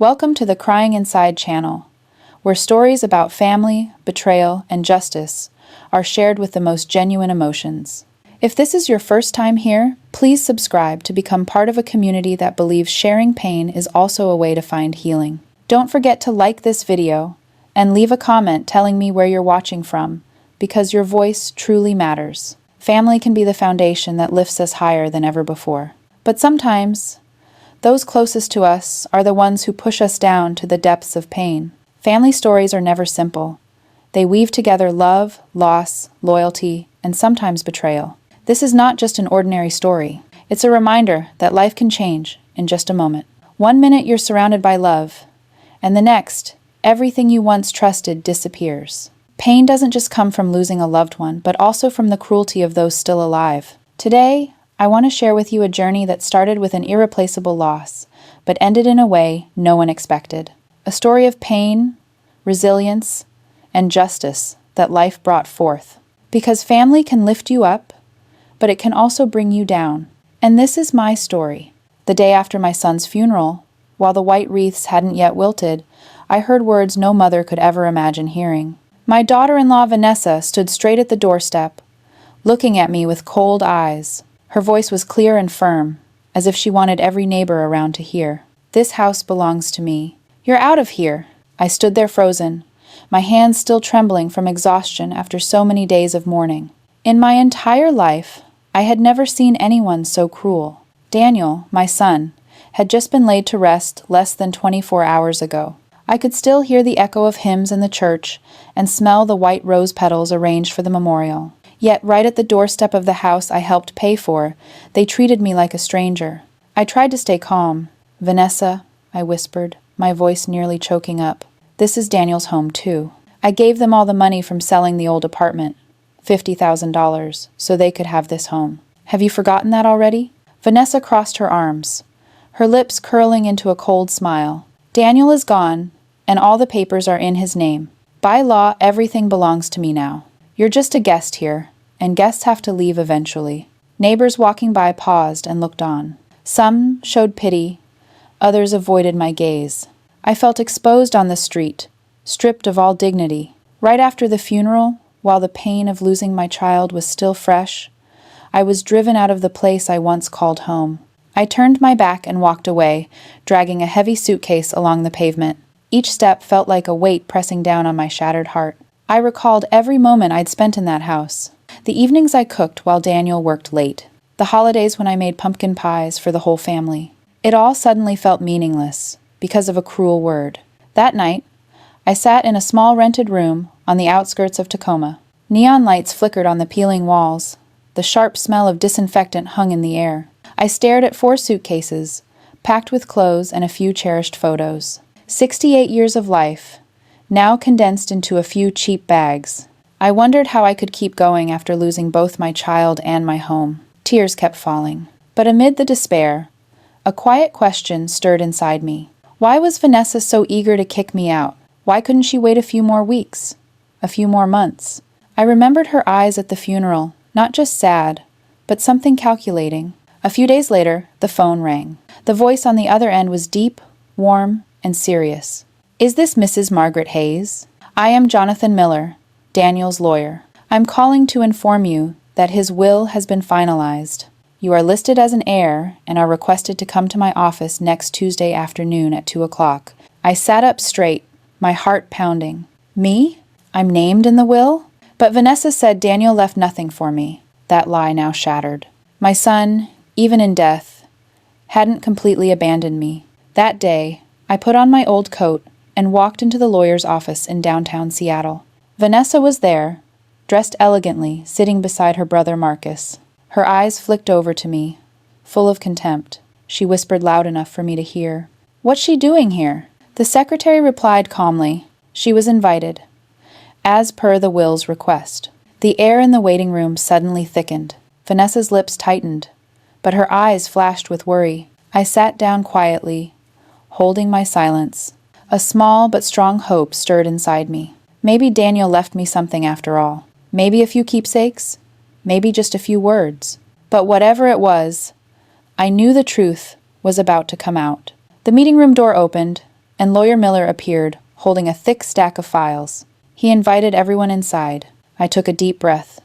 Welcome to the Crying Inside channel, where stories about family, betrayal, and justice are shared with the most genuine emotions. If this is your first time here, please subscribe to become part of a community that believes sharing pain is also a way to find healing. Don't forget to like this video and leave a comment telling me where you're watching from, because your voice truly matters. Family can be the foundation that lifts us higher than ever before. But sometimes, those closest to us are the ones who push us down to the depths of pain. Family stories are never simple. They weave together love, loss, loyalty, and sometimes betrayal. This is not just an ordinary story. It's a reminder that life can change in just a moment. 1 minute you're surrounded by love, and the next, everything you once trusted disappears. Pain doesn't just come from losing a loved one, but also from the cruelty of those still alive. Today, I want to share with you a journey that started with an irreplaceable loss, but ended in a way no one expected. A story of pain, resilience, and justice that life brought forth. Because family can lift you up, but it can also bring you down. And this is my story. The day after my son's funeral, while the white wreaths hadn't yet wilted, I heard words no mother could ever imagine hearing. My daughter-in-law Vanessa stood straight at the doorstep, looking at me with cold eyes. Her voice was clear and firm, as if she wanted every neighbor around to hear. "This house belongs to me. You're out of here." I stood there frozen, my hands still trembling from exhaustion after so many days of mourning. In my entire life, I had never seen anyone so cruel. Daniel, my son, had just been laid to rest less than 24 hours ago. I could still hear the echo of hymns in the church and smell the white rose petals arranged for the memorial. Yet right at the doorstep of the house I helped pay for, they treated me like a stranger. I tried to stay calm. "Vanessa," I whispered, my voice nearly choking up. "This is Daniel's home too." I gave them all the money from selling the old apartment, $50,000, so they could have this home. "Have you forgotten that already?" Vanessa crossed her arms, her lips curling into a cold smile. "Daniel is gone, and all the papers are in his name. By law, everything belongs to me now. You're just a guest here, and guests have to leave eventually." Neighbors walking by paused and looked on. Some showed pity, others avoided my gaze. I felt exposed on the street, stripped of all dignity. Right after the funeral, while the pain of losing my child was still fresh, I was driven out of the place I once called home. I turned my back and walked away, dragging a heavy suitcase along the pavement. Each step felt like a weight pressing down on my shattered heart. I recalled every moment I'd spent in that house. The evenings I cooked while Daniel worked late. The holidays when I made pumpkin pies for the whole family. It all suddenly felt meaningless because of a cruel word. That night, I sat in a small rented room on the outskirts of Tacoma. Neon lights flickered on the peeling walls. The sharp smell of disinfectant hung in the air. I stared at 4 suitcases, packed with clothes and a few cherished photos. 68 years of life, now condensed into a few cheap bags. I wondered how I could keep going after losing both my child and my home. Tears kept falling. But amid the despair, a quiet question stirred inside me. Why was Vanessa so eager to kick me out? Why couldn't she wait a few more weeks? A few more months? I remembered her eyes at the funeral, not just sad, but something calculating. A few days later, the phone rang. The voice on the other end was deep, warm, and serious. "Is this Mrs. Margaret Hayes? I am Jonathan Miller, Daniel's lawyer. I'm calling to inform you that his will has been finalized. You are listed as an heir and are requested to come to my office next Tuesday afternoon at 2 o'clock. I sat up straight, my heart pounding. Me? I'm named in the will? But Vanessa said Daniel left nothing for me. That lie now shattered. My son, even in death, hadn't completely abandoned me. That day, I put on my old coat and walked into the lawyer's office in downtown Seattle. Vanessa was there, dressed elegantly, sitting beside her brother Marcus. Her eyes flicked over to me, full of contempt. She whispered loud enough for me to hear. "What's she doing here?" The secretary replied calmly. She was invited, as per the will's request. The air in the waiting room suddenly thickened. Vanessa's lips tightened, but her eyes flashed with worry. I sat down quietly, holding my silence. A small but strong hope stirred inside me. Maybe Daniel left me something after all. Maybe a few keepsakes. Maybe just a few words. But whatever it was, I knew the truth was about to come out. The meeting room door opened, and Lawyer Miller appeared, holding a thick stack of files. He invited everyone inside. I took a deep breath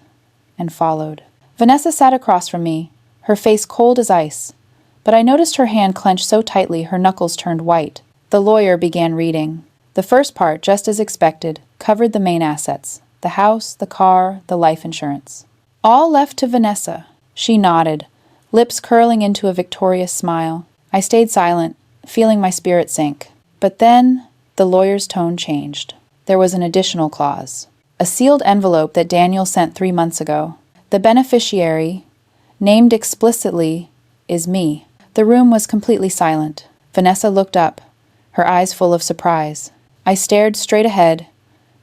and followed. Vanessa sat across from me, her face cold as ice, but I noticed her hand clenched so tightly her knuckles turned white. The lawyer began reading. The first part, just as expected, covered the main assets: the house, the car, the life insurance. All left to Vanessa. She nodded, lips curling into a victorious smile. I stayed silent, feeling my spirit sink. But then, the lawyer's tone changed. There was an additional clause. A sealed envelope that Daniel sent 3 months ago. The beneficiary, named explicitly, is me. The room was completely silent. Vanessa looked up, her eyes full of surprise. I stared straight ahead,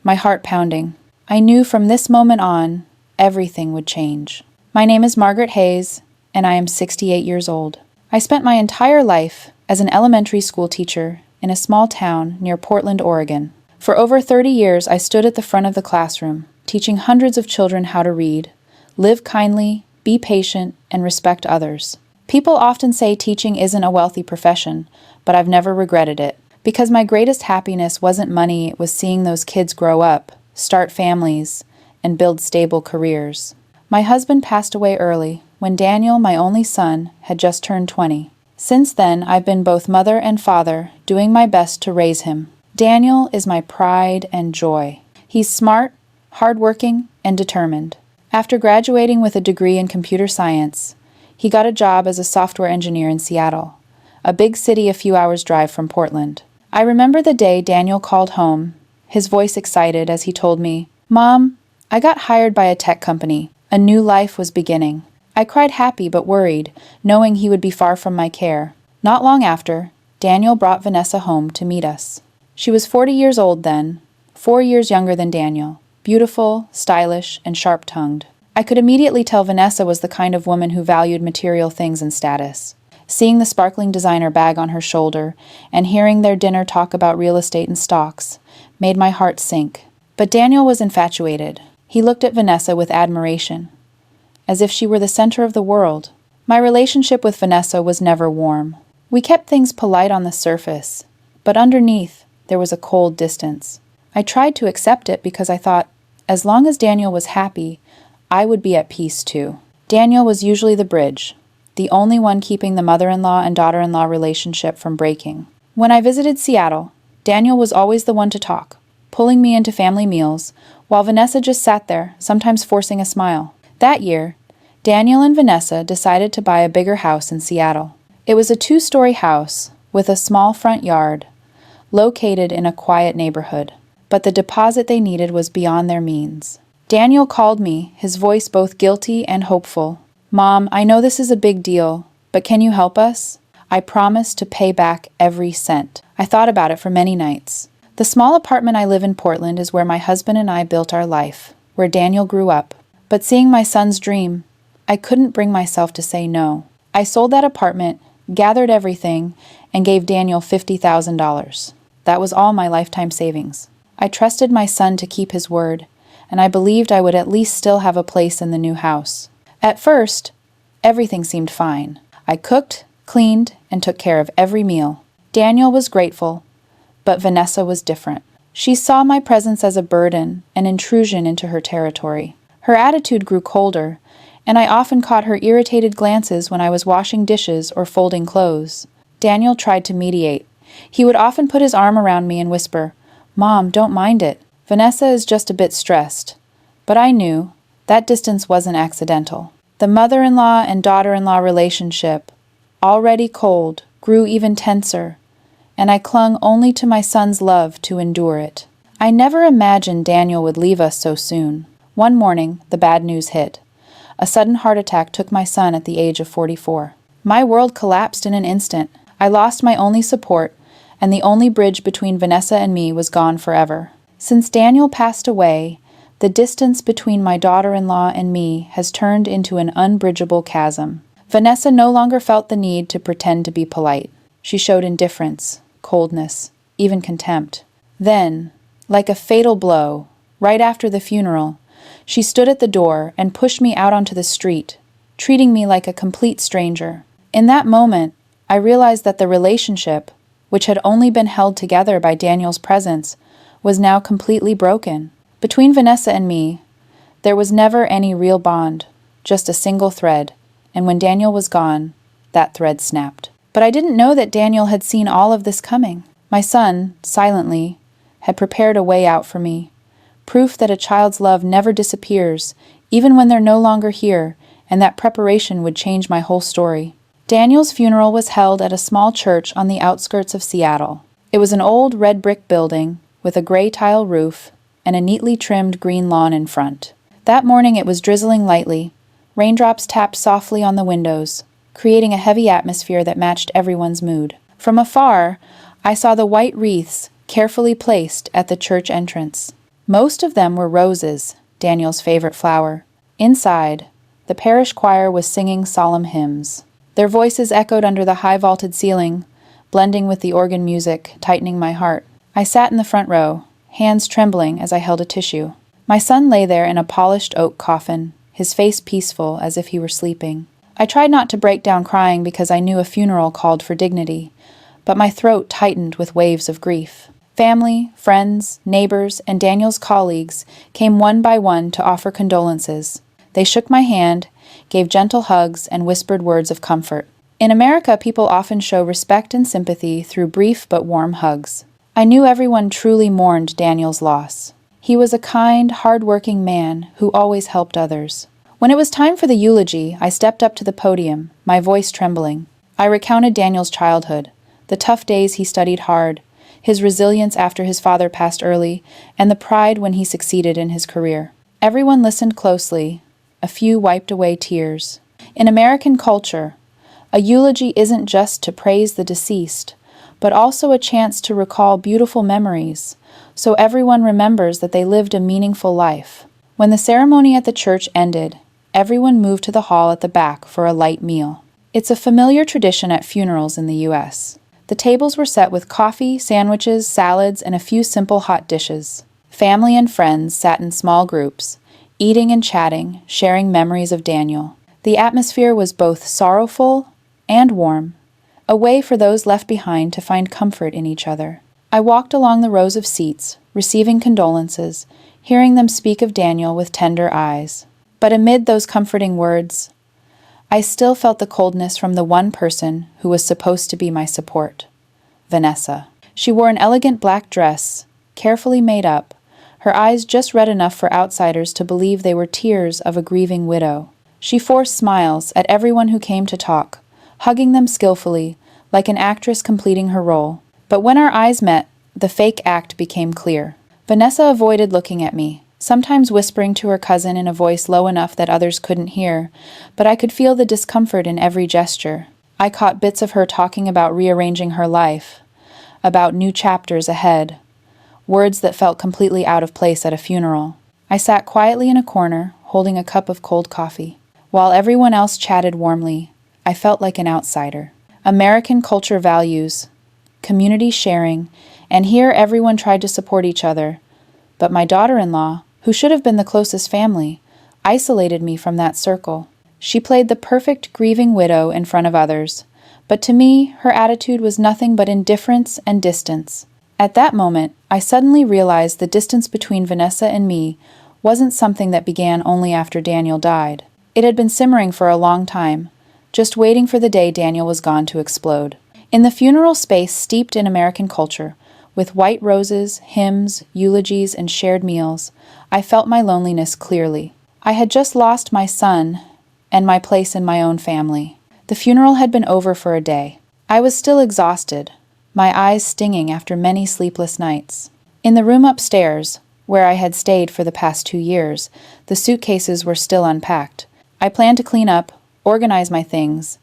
my heart pounding. I knew from this moment on, everything would change. My name is Margaret Hayes, and I am 68 years old. I spent my entire life as an elementary school teacher in a small town near Portland, Oregon. For over 30 years, I stood at the front of the classroom, teaching hundreds of children how to read, live kindly, be patient, and respect others. People often say teaching isn't a wealthy profession, but I've never regretted it. Because my greatest happiness wasn't money, it was seeing those kids grow up, start families, and build stable careers. My husband passed away early, when Daniel, my only son, had just turned 20. Since then, I've been both mother and father, doing my best to raise him. Daniel is my pride and joy. He's smart, hardworking, and determined. After graduating with a degree in computer science, he got a job as a software engineer in Seattle, a big city a few hours' drive from Portland. I remember the day Daniel called home, his voice excited as he told me, "Mom, I got hired by a tech company. A new life was beginning." I cried happy but worried, knowing he would be far from my care. Not long after, Daniel brought Vanessa home to meet us. She was 40 years old then, 4 years younger than Daniel, beautiful, stylish, and sharp-tongued. I could immediately tell Vanessa was the kind of woman who valued material things and status. Seeing the sparkling designer bag on her shoulder and hearing their dinner talk about real estate and stocks made my heart sink. But Daniel was infatuated. He looked at Vanessa with admiration, as if she were the center of the world. My relationship with Vanessa was never warm. We kept things polite on the surface, but underneath, there was a cold distance. I tried to accept it because I thought, as long as Daniel was happy, I would be at peace too. Daniel was usually the bridge, the only one keeping the mother-in-law and daughter-in-law relationship from breaking. When I visited Seattle, Daniel was always the one to talk, pulling me into family meals, while Vanessa just sat there, sometimes forcing a smile. That year, Daniel and Vanessa decided to buy a bigger house in Seattle. It was a 2-story house with a small front yard, located in a quiet neighborhood, but the deposit they needed was beyond their means. Daniel called me, his voice both guilty and hopeful. "Mom, I know this is a big deal, but can you help us? I promise to pay back every cent." I thought about it for many nights. The small apartment I live in Portland is where my husband and I built our life, where Daniel grew up. But seeing my son's dream, I couldn't bring myself to say no. I sold that apartment, gathered everything, and gave Daniel $50,000. That was all my lifetime savings. I trusted my son to keep his word, and I believed I would at least still have a place in the new house. At first, everything seemed fine. I cooked, cleaned, and took care of every meal. Daniel was grateful, but Vanessa was different. She saw my presence as a burden, an intrusion into her territory. Her attitude grew colder, and I often caught her irritated glances when I was washing dishes or folding clothes. Daniel tried to mediate. He would often put his arm around me and whisper, "Mom, don't mind it. Vanessa is just a bit stressed." But I knew that distance wasn't accidental. The mother-in-law and daughter-in-law relationship, already cold, grew even tenser, and I clung only to my son's love to endure it. I never imagined Daniel would leave us so soon. One morning, the bad news hit. A sudden heart attack took my son at the age of 44. My world collapsed in an instant. I lost my only support, and the only bridge between Vanessa and me was gone forever. Since Daniel passed away, the distance between my daughter-in-law and me has turned into an unbridgeable chasm. Vanessa no longer felt the need to pretend to be polite. She showed indifference, coldness, even contempt. Then, like a fatal blow, right after the funeral, she stood at the door and pushed me out onto the street, treating me like a complete stranger. In that moment, I realized that the relationship, which had only been held together by Daniel's presence, was now completely broken. Between Vanessa and me, there was never any real bond, just a single thread, and when Daniel was gone, that thread snapped. But I didn't know that Daniel had seen all of this coming. My son, silently, had prepared a way out for me, proof that a child's love never disappears, even when they're no longer here, and that preparation would change my whole story. Daniel's funeral was held at a small church on the outskirts of Seattle. It was an old red brick building with a gray tile roof and a neatly trimmed green lawn in front. That morning it was drizzling lightly. Raindrops tapped softly on the windows, creating a heavy atmosphere that matched everyone's mood. From afar, I saw the white wreaths carefully placed at the church entrance. Most of them were roses, Daniel's favorite flower. Inside, the parish choir was singing solemn hymns. Their voices echoed under the high vaulted ceiling, blending with the organ music, tightening my heart. I sat in the front row, hands trembling as I held a tissue. My son lay there in a polished oak coffin, his face peaceful as if he were sleeping. I tried not to break down crying because I knew a funeral called for dignity, but my throat tightened with waves of grief. Family, friends, neighbors, and Daniel's colleagues came one by one to offer condolences. They shook my hand, gave gentle hugs, and whispered words of comfort. In America, people often show respect and sympathy through brief but warm hugs. I knew everyone truly mourned Daniel's loss. He was a kind, hard-working man who always helped others. When it was time for the eulogy, I stepped up to the podium, my voice trembling. I recounted Daniel's childhood, the tough days he studied hard, his resilience after his father passed early, and the pride when he succeeded in his career. Everyone listened closely. A few wiped away tears. In American culture, a eulogy isn't just to praise the deceased, but also a chance to recall beautiful memories, so everyone remembers that they lived a meaningful life. When the ceremony at the church ended, everyone moved to the hall at the back for a light meal. It's a familiar tradition at funerals in the U.S. The tables were set with coffee, sandwiches, salads, and a few simple hot dishes. Family and friends sat in small groups, eating and chatting, sharing memories of Daniel. The atmosphere was both sorrowful and warm, a way for those left behind to find comfort in each other. I walked along the rows of seats, receiving condolences, hearing them speak of Daniel with tender eyes. But amid those comforting words, I still felt the coldness from the one person who was supposed to be my support, Vanessa. She wore an elegant black dress, carefully made up, her eyes just red enough for outsiders to believe they were tears of a grieving widow. She forced smiles at everyone who came to talk, hugging them skillfully, like an actress completing her role. But when our eyes met, the fake act became clear. Vanessa avoided looking at me, sometimes whispering to her cousin in a voice low enough that others couldn't hear, but I could feel the discomfort in every gesture. I caught bits of her talking about rearranging her life, about new chapters ahead, words that felt completely out of place at a funeral. I sat quietly in a corner, holding a cup of cold coffee. While everyone else chatted warmly, I felt like an outsider. American culture values community sharing, and here everyone tried to support each other. But my daughter-in-law, who should have been the closest family, isolated me from that circle. She played the perfect grieving widow in front of others, but to me, her attitude was nothing but indifference and distance. At that moment, I suddenly realized the distance between Vanessa and me wasn't something that began only after Daniel died. It had been simmering for a long time, just waiting for the day Daniel was gone to explode. In the funeral space steeped in American culture, with white roses, hymns, eulogies, and shared meals, I felt my loneliness clearly. I had just lost my son and my place in my own family. The funeral had been over for a day. I was still exhausted, my eyes stinging after many sleepless nights. In the room upstairs, where I had stayed for the past 2 years, the suitcases were still unpacked. I planned to clean up, organize my things,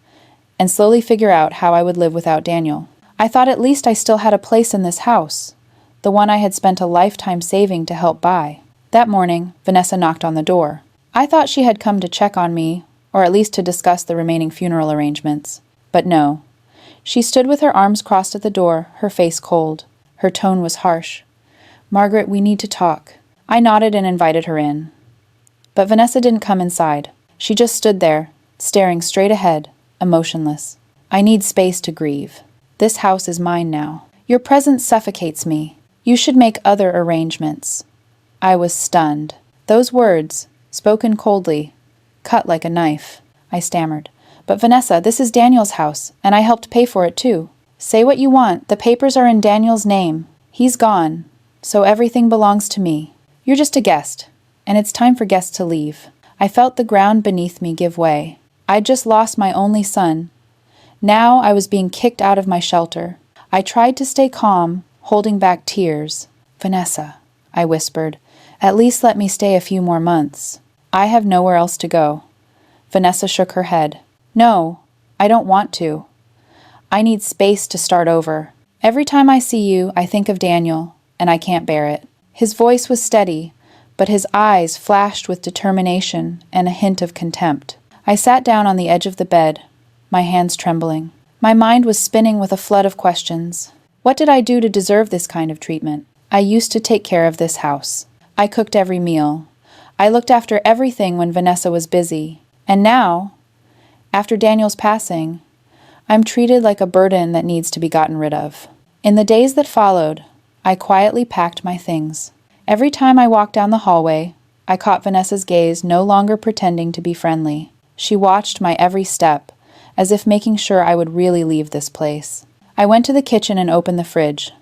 and slowly figure out how I would live without Daniel. I thought at least I still had a place in this house, the one I had spent a lifetime saving to help buy. That morning, Vanessa knocked on the door. I thought she had come to check on me, or at least to discuss the remaining funeral arrangements. But no. She stood with her arms crossed at the door, her face cold. Her tone was harsh. "Margaret, we need to talk." I nodded and invited her in. But Vanessa didn't come inside. She just stood there, staring straight ahead, emotionless. "I need space to grieve." This house is mine now. Your presence suffocates me. You should make other arrangements." I was stunned. Those words, spoken coldly, cut like a knife. I stammered. "But Vanessa, this is Daniel's house, and I helped pay for it too." "Say what you want. The papers are in Daniel's name. He's gone, so everything belongs to me. You're just a guest, and it's time for guests to leave." I felt the ground beneath me give way. I'd just lost my only son. Now I was being kicked out of my shelter. I tried to stay calm, holding back tears. "Vanessa," I whispered, "at least let me stay a few more months. I have nowhere else to go." Vanessa shook her head. "No, I don't want to. I need space to start over. Every time I see you, I think of Daniel, and I can't bear it." His voice was steady, but his eyes flashed with determination and a hint of contempt. I sat down on the edge of the bed, my hands trembling. My mind was spinning with a flood of questions. What did I do to deserve this kind of treatment? I used to take care of this house. I cooked every meal. I looked after everything when Vanessa was busy. And now, after Daniel's passing, I'm treated like a burden that needs to be gotten rid of. In the days that followed, I quietly packed my things. Every time I walked down the hallway, I caught Vanessa's gaze, no longer pretending to be friendly. She watched my every step, as if making sure I would really leave this place. I went to the kitchen and opened the fridge.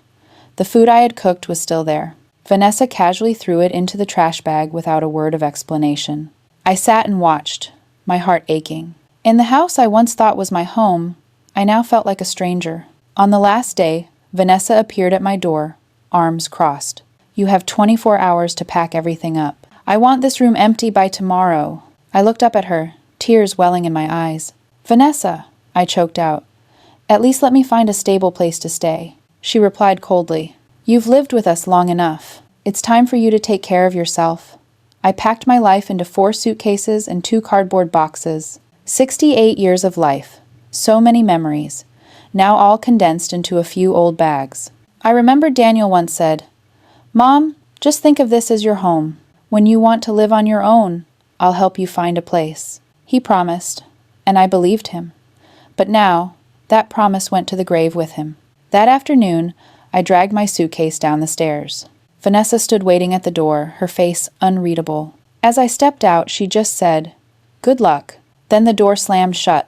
The food I had cooked was still there. Vanessa casually threw it into the trash bag without a word of explanation. I sat and watched, my heart aching. In the house I once thought was my home, I now felt like a stranger. On the last day, Vanessa appeared at my door, arms crossed. "You have 24 hours to pack everything up. I want this room empty by tomorrow." I looked up at her, tears welling in my eyes. "Vanessa," I choked out, "at least let me find a stable place to stay." She replied coldly, "You've lived with us long enough. It's time for you to take care of yourself." I packed my life into 4 suitcases and 2 cardboard boxes. 68 years of life. So many memories, now all condensed into a few old bags. I remember Daniel once said, "Mom, just think of this as your home. When you want to live on your own, I'll help you find a place." He promised, and I believed him. But now, that promise went to the grave with him. That afternoon, I dragged my suitcase down the stairs. Vanessa stood waiting at the door, her face unreadable. As I stepped out, she just said, "Good luck." Then the door slammed shut,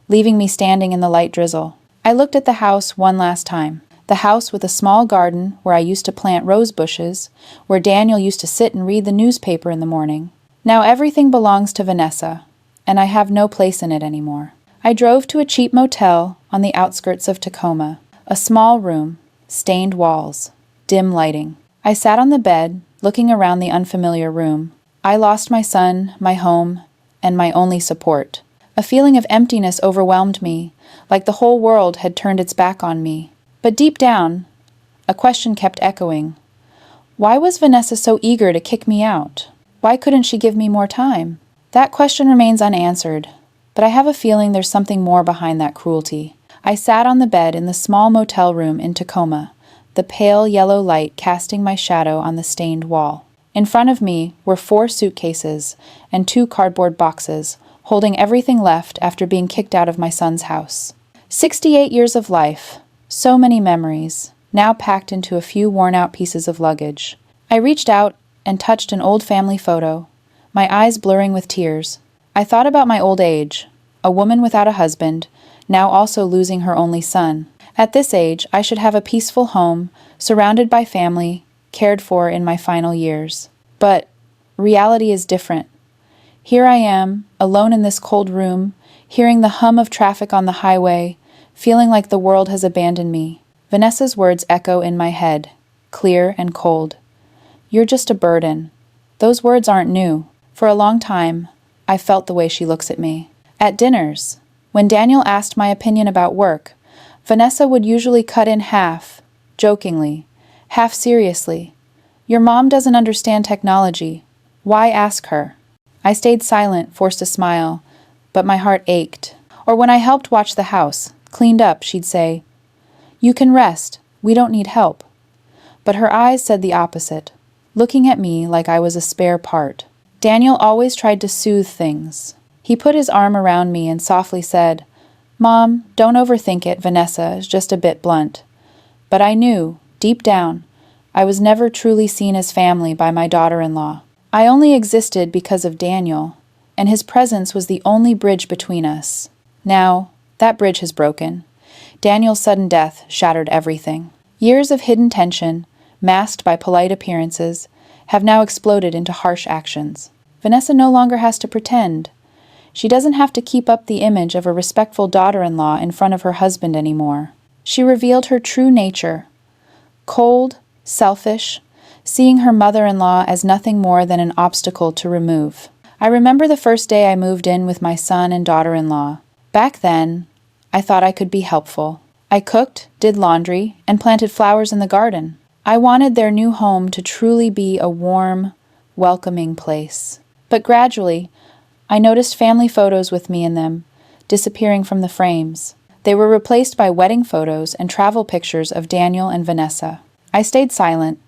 leaving me standing in the light drizzle. I looked at the house one last time. The house with a small garden where I used to plant rose bushes, where Daniel used to sit and read the newspaper in the morning. Now everything belongs to Vanessa, and I have no place in it anymore. I drove to a cheap motel on the outskirts of Tacoma. A small room, stained walls, dim lighting. I sat on the bed, looking around the unfamiliar room. I lost my son, my home, and my only support. A feeling of emptiness overwhelmed me, like the whole world had turned its back on me. But deep down, a question kept echoing. Why was Vanessa so eager to kick me out? Why couldn't she give me more time? That question remains unanswered, but I have a feeling there's something more behind that cruelty. I sat on the bed in the small motel room in Tacoma, the pale yellow light casting my shadow on the stained wall. In front of me were 4 suitcases and 2 cardboard boxes, holding everything left after being kicked out of my son's house. 68 years of life, so many memories, now packed into a few worn-out pieces of luggage. I reached out and touched an old family photo, my eyes blurring with tears. I thought about my old age, a woman without a husband, now also losing her only son. At this age, I should have a peaceful home, surrounded by family, cared for in my final years. But reality is different. Here I am, alone in this cold room, hearing the hum of traffic on the highway, feeling like the world has abandoned me. Vanessa's words echo in my head, clear and cold. "You're just a burden." Those words aren't new. For a long time, I felt the way she looks at me. At dinners, when Daniel asked my opinion about work, Vanessa would usually cut in half, jokingly, half seriously. "Your mom doesn't understand technology. Why ask her?" I stayed silent, forced to smile, but my heart ached. Or when I helped watch the house, cleaned up, she'd say, "You can rest. We don't need help." But her eyes said the opposite, looking at me like I was a spare part. Daniel always tried to soothe things. He put his arm around me and softly said, "Mom, don't overthink it," Vanessa is just a bit blunt. But I knew, deep down, I was never truly seen as family by my daughter-in-law. I only existed because of Daniel, and his presence was the only bridge between us. Now, that bridge has broken. Daniel's sudden death shattered everything. Years of hidden tension, masked by polite appearances, have now exploded into harsh actions. Vanessa no longer has to pretend. She doesn't have to keep up the image of a respectful daughter-in-law in front of her husband anymore. She revealed her true nature. Cold, selfish, seeing her mother-in-law as nothing more than an obstacle to remove. I remember the first day I moved in with my son and daughter-in-law. Back then, I thought I could be helpful. I cooked, did laundry, and planted flowers in the garden. I wanted their new home to truly be a warm, welcoming place. But gradually, I noticed family photos with me in them, disappearing from the frames. They were replaced by wedding photos and travel pictures of Daniel and Vanessa. I stayed silent,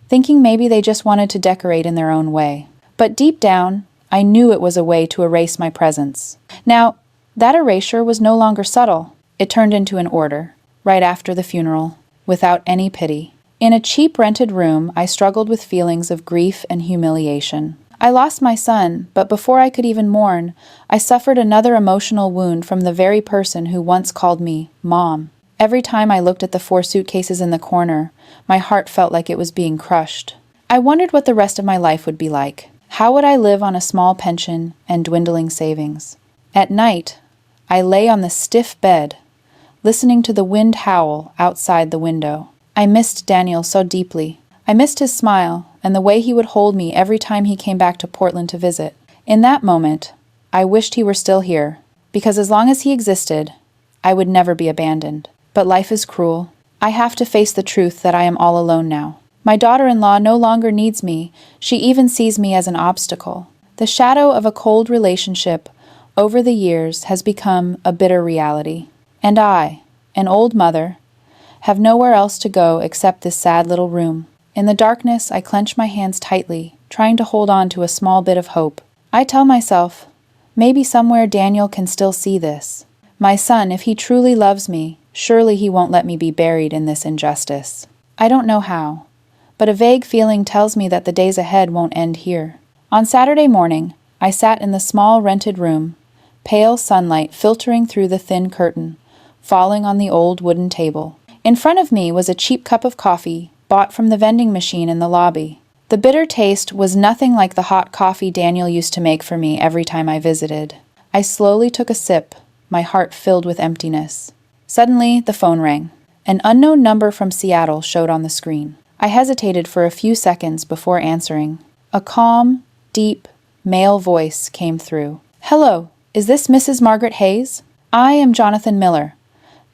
thinking maybe they just wanted to decorate in their own way. But deep down, I knew it was a way to erase my presence. Now, that erasure was no longer subtle. It turned into an order, right after the funeral, without any pity. In a cheap rented room, I struggled with feelings of grief and humiliation. I lost my son, but before I could even mourn, I suffered another emotional wound from the very person who once called me Mom. Every time I looked at the 4 suitcases in the corner, my heart felt like it was being crushed. I wondered what the rest of my life would be like. How would I live on a small pension and dwindling savings? At night, I lay on the stiff bed, listening to the wind howl outside the window. I missed Daniel so deeply. I missed his smile and the way he would hold me every time he came back to Portland to visit. In that moment, I wished he were still here, because as long as he existed, I would never be abandoned. But life is cruel. I have to face the truth that I am all alone now. My daughter-in-law no longer needs me. She even sees me as an obstacle. The shadow of a cold relationship over the years has become a bitter reality. And I, an old mother, have nowhere else to go except this sad little room. In the darkness, I clench my hands tightly, trying to hold on to a small bit of hope. I tell myself, maybe somewhere Daniel can still see this. My son, if he truly loves me, surely he won't let me be buried in this injustice. I don't know how, but a vague feeling tells me that the days ahead won't end here. On Saturday morning, I sat in the small rented room, pale sunlight filtering through the thin curtain, falling on the old wooden table. In front of me was a cheap cup of coffee, bought from the vending machine in the lobby. The bitter taste was nothing like the hot coffee Daniel used to make for me every time I visited. I slowly took a sip, my heart filled with emptiness. Suddenly, the phone rang. An unknown number from Seattle showed on the screen. I hesitated for a few seconds before answering. A calm, deep, male voice came through. "Hello, is this Mrs. Margaret Hayes? I am Jonathan Miller,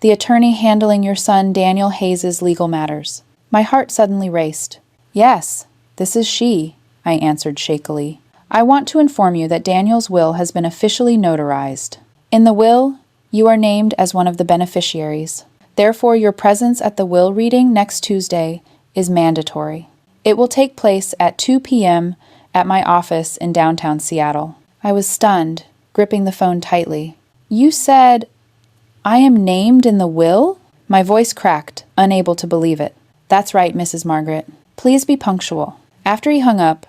the attorney handling your son Daniel Hayes' legal matters." My heart suddenly raced. "Yes, this is she," I answered shakily. "I want to inform you that Daniel's will has been officially notarized. In the will, you are named as one of the beneficiaries. Therefore, your presence at the will reading next Tuesday is mandatory. It will take place at 2 p.m. at my office in downtown Seattle." I was stunned, gripping the phone tightly. "You said I am named in the will?" My voice cracked, unable to believe it. "That's right, Mrs. Margaret. Please be punctual." After he hung up,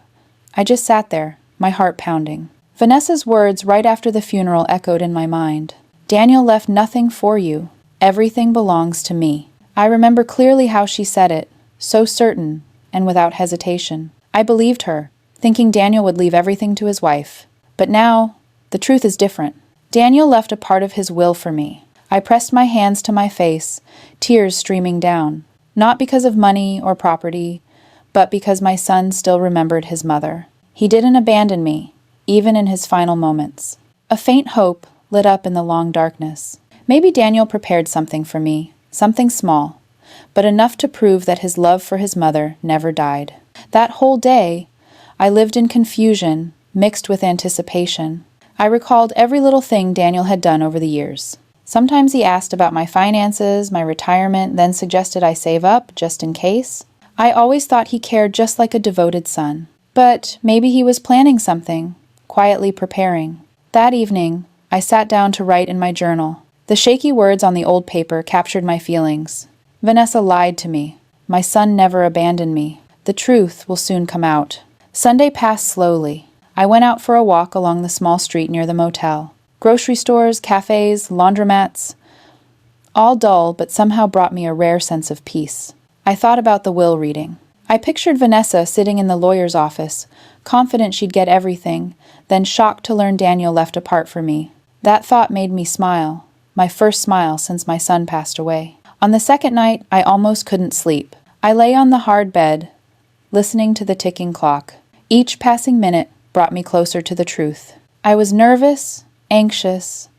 I just sat there, my heart pounding. Vanessa's words right after the funeral echoed in my mind. "Daniel left nothing for you. Everything belongs to me." I remember clearly how she said it, so certain and without hesitation. I believed her, thinking Daniel would leave everything to his wife. But now, the truth is different. Daniel left a part of his will for me. I pressed my hands to my face, tears streaming down, not because of money or property, but because my son still remembered his mother. He didn't abandon me, even in his final moments. A faint hope lit up in the long darkness. Maybe Daniel prepared something for me, something small, but enough to prove that his love for his mother never died. That whole day, I lived in confusion, mixed with anticipation. I recalled every little thing Daniel had done over the years. Sometimes he asked about my finances, my retirement, then suggested I save up, just in case. I always thought he cared just like a devoted son. But maybe he was planning something, quietly preparing. That evening, I sat down to write in my journal. The shaky words on the old paper captured my feelings. Vanessa lied to me. My son never abandoned me. The truth will soon come out. Sunday passed slowly. I went out for a walk along the small street near the motel. Grocery stores, cafes, laundromats, all dull, but somehow brought me a rare sense of peace. I thought about the will reading. I pictured Vanessa sitting in the lawyer's office, confident she'd get everything, then shocked to learn Daniel left a part for me. That thought made me smile, my first smile since my son passed away. On the second night, I almost couldn't sleep. I lay on the hard bed, listening to the ticking clock. Each passing minute brought me closer to the truth. I was nervous, anxious,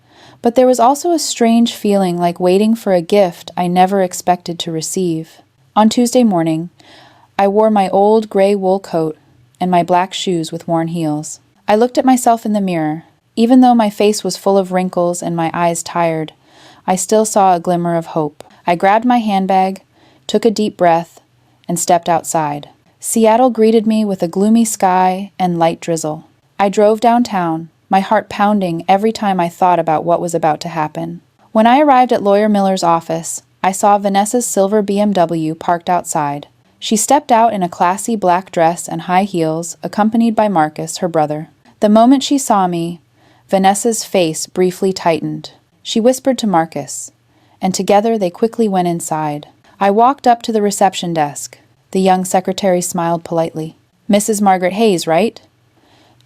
but there was also a strange feeling like waiting for a gift I never expected to receive. On Tuesday morning, I wore my old gray wool coat and my black shoes with worn heels. I looked at myself in the mirror. Even though my face was full of wrinkles and my eyes tired, I still saw a glimmer of hope. I grabbed my handbag, took a deep breath, and stepped outside. Seattle greeted me with a gloomy sky and light drizzle. I drove downtown, my heart pounding every time I thought about what was about to happen. When I arrived at Lawyer Miller's office, I saw Vanessa's silver BMW parked outside. She stepped out in a classy black dress and high heels, accompanied by Marcus, her brother. The moment she saw me, Vanessa's face briefly tightened. She whispered to Marcus, and together they quickly went inside. I walked up to the reception desk. The young secretary smiled politely. "Mrs. Margaret Hayes, right?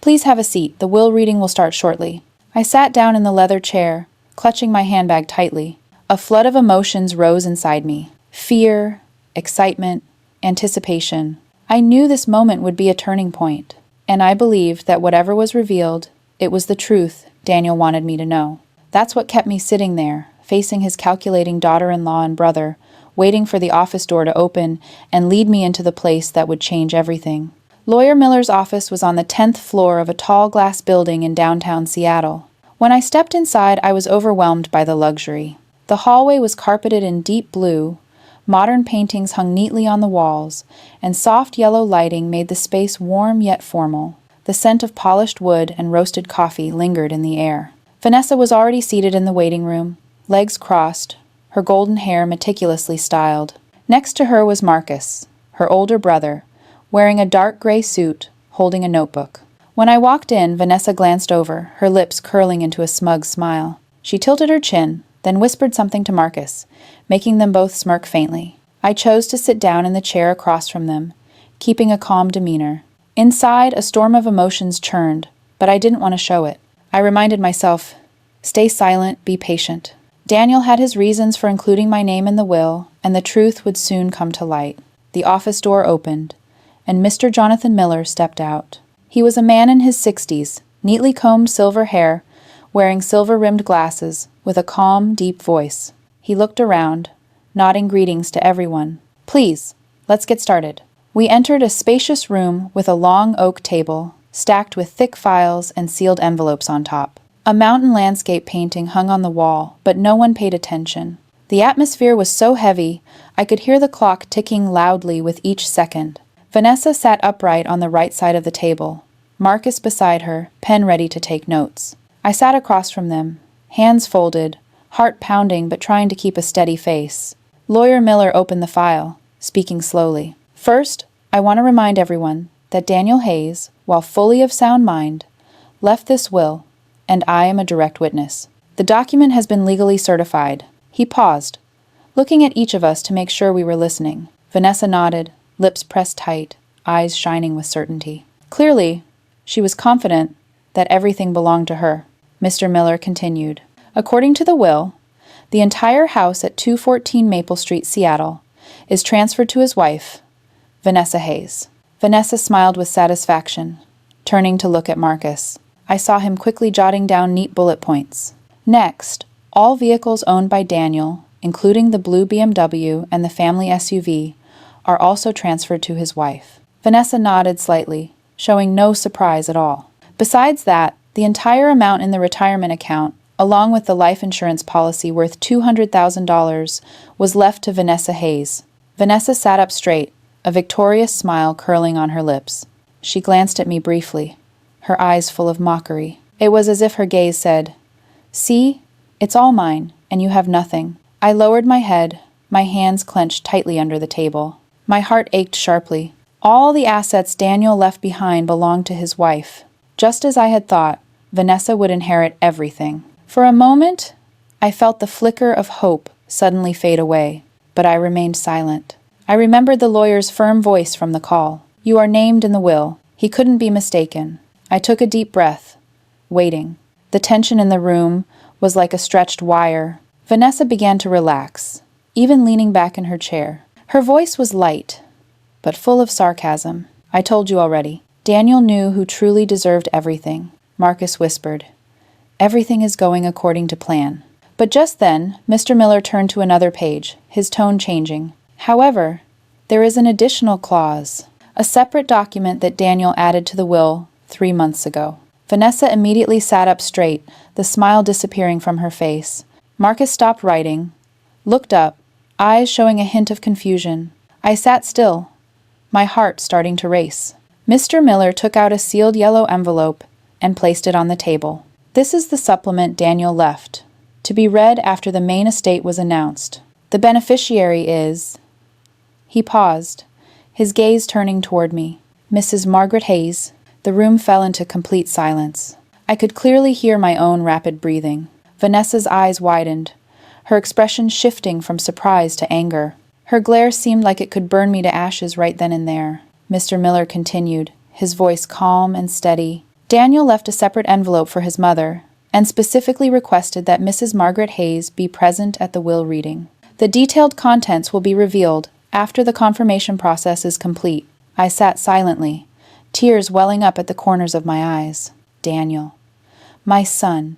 Please have a seat. The will reading will start shortly." I sat down in the leather chair, clutching my handbag tightly. A flood of emotions rose inside me. Fear, excitement, anticipation. I knew this moment would be a turning point, and I believed that whatever was revealed, it was the truth Daniel wanted me to know. That's what kept me sitting there, facing his calculating daughter-in-law and brother, waiting for the office door to open and lead me into the place that would change everything. Lawyer Miller's office was on the 10th floor of a tall glass building in downtown Seattle. When I stepped inside, I was overwhelmed by the luxury. The hallway was carpeted in deep blue, modern paintings hung neatly on the walls, and soft yellow lighting made the space warm yet formal. The scent of polished wood and roasted coffee lingered in the air. Vanessa was already seated in the waiting room, legs crossed, her golden hair meticulously styled. Next to her was Marcus, her older brother, wearing a dark gray suit, holding a notebook. When I walked in, Vanessa glanced over, her lips curling into a smug smile. She tilted her chin, then whispered something to Marcus, making them both smirk faintly. I chose to sit down in the chair across from them, keeping a calm demeanor. Inside, a storm of emotions churned, but I didn't want to show it. I reminded myself, stay silent, be patient. Daniel had his reasons for including my name in the will, and the truth would soon come to light. The office door opened, and Mr. Jonathan Miller stepped out. He was a man in his 60s, neatly combed silver hair, wearing silver-rimmed glasses, with a calm, deep voice. He looked around, nodding greetings to everyone. "Please, let's get started." We entered a spacious room with a long oak table, stacked with thick files and sealed envelopes on top. A mountain landscape painting hung on the wall, but no one paid attention. The atmosphere was so heavy, I could hear the clock ticking loudly with each second. Vanessa sat upright on the right side of the table, Marcus beside her, pen ready to take notes. I sat across from them, hands folded, heart pounding but trying to keep a steady face. Lawyer Miller opened the file, speaking slowly. "First, I want to remind everyone that Daniel Hayes, while fully of sound mind, left this will, and I am a direct witness. The document has been legally certified." He paused, looking at each of us to make sure we were listening. Vanessa nodded, lips pressed tight, eyes shining with certainty. Clearly, she was confident that everything belonged to her. Mr. Miller continued. "According to the will, the entire house at 214 Maple Street, Seattle, is transferred to his wife, Vanessa Hayes." Vanessa smiled with satisfaction, turning to look at Marcus. I saw him quickly jotting down neat bullet points. "Next, all vehicles owned by Daniel, including the blue BMW and the family SUV, are also transferred to his wife." Vanessa nodded slightly, showing no surprise at all. Besides that, the entire amount in the retirement account, along with the life insurance policy worth $200,000, was left to Vanessa Hayes. Vanessa sat up straight, a victorious smile curling on her lips. She glanced at me briefly, her eyes full of mockery. It was as if her gaze said, "See, it's all mine. and you have nothing." I lowered my head, my hands clenched tightly under the table. My heart ached sharply. All the assets Daniel left behind belonged to his wife. Just as I had thought, Vanessa would inherit everything. For a moment, I felt the flicker of hope suddenly fade away, but I remained silent. I remembered the lawyer's firm voice from the call. "You are named in the will." He couldn't be mistaken. I took a deep breath, waiting. The tension in the room was like a stretched wire. Vanessa began to relax, even leaning back in her chair. Her voice was light, but full of sarcasm. "I told you already. Daniel knew who truly deserved everything," Marcus whispered. "Everything is going according to plan." But just then, Mr. Miller turned to another page, his tone changing. "However, there is an additional clause, a separate document that Daniel added to the will 3 months ago." Vanessa immediately sat up straight, the smile disappearing from her face. Marcus stopped writing, looked up, eyes showing a hint of confusion. I sat still, my heart starting to race. Mr. Miller took out a sealed yellow envelope and placed it on the table. "This is the supplement Daniel left, to be read after the main estate was announced. The beneficiary is—" He paused, his gaze turning toward me. "Mrs. Margaret Hayes." The room fell into complete silence. I could clearly hear my own rapid breathing. Vanessa's eyes widened, her expression shifting from surprise to anger. Her glare seemed like it could burn me to ashes right then and there. Mr. Miller continued, his voice calm and steady. "Daniel left a separate envelope for his mother, and specifically requested that Mrs. Margaret Hayes be present at the will reading. The detailed contents will be revealed after the confirmation process is complete." I sat silently, tears welling up at the corners of my eyes. Daniel, my son,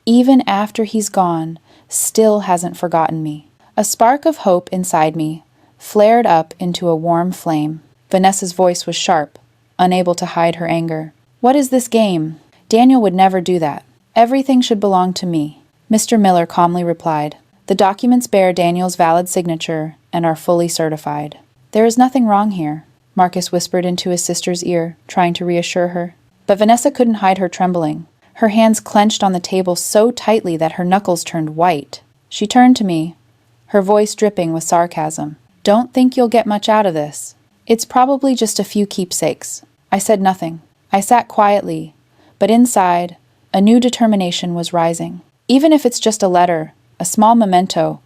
even after he's gone, still hasn't forgotten me. A spark of hope inside me flared up into a warm flame. Vanessa's voice was sharp, unable to hide her anger. "What is this game? Daniel would never do that. Everything should belong to me." Mr. Miller calmly replied, "The documents bear Daniel's valid signature and are fully certified." "There is nothing wrong here," Marcus whispered into his sister's ear, trying to reassure her. But Vanessa couldn't hide her trembling. Her hands clenched on the table so tightly that her knuckles turned white. She turned to me, her voice dripping with sarcasm. "Don't think you'll get much out of this. It's probably just a few keepsakes." I said nothing. I sat quietly, but inside, a new determination was rising. Even if it's just a letter, a small memento,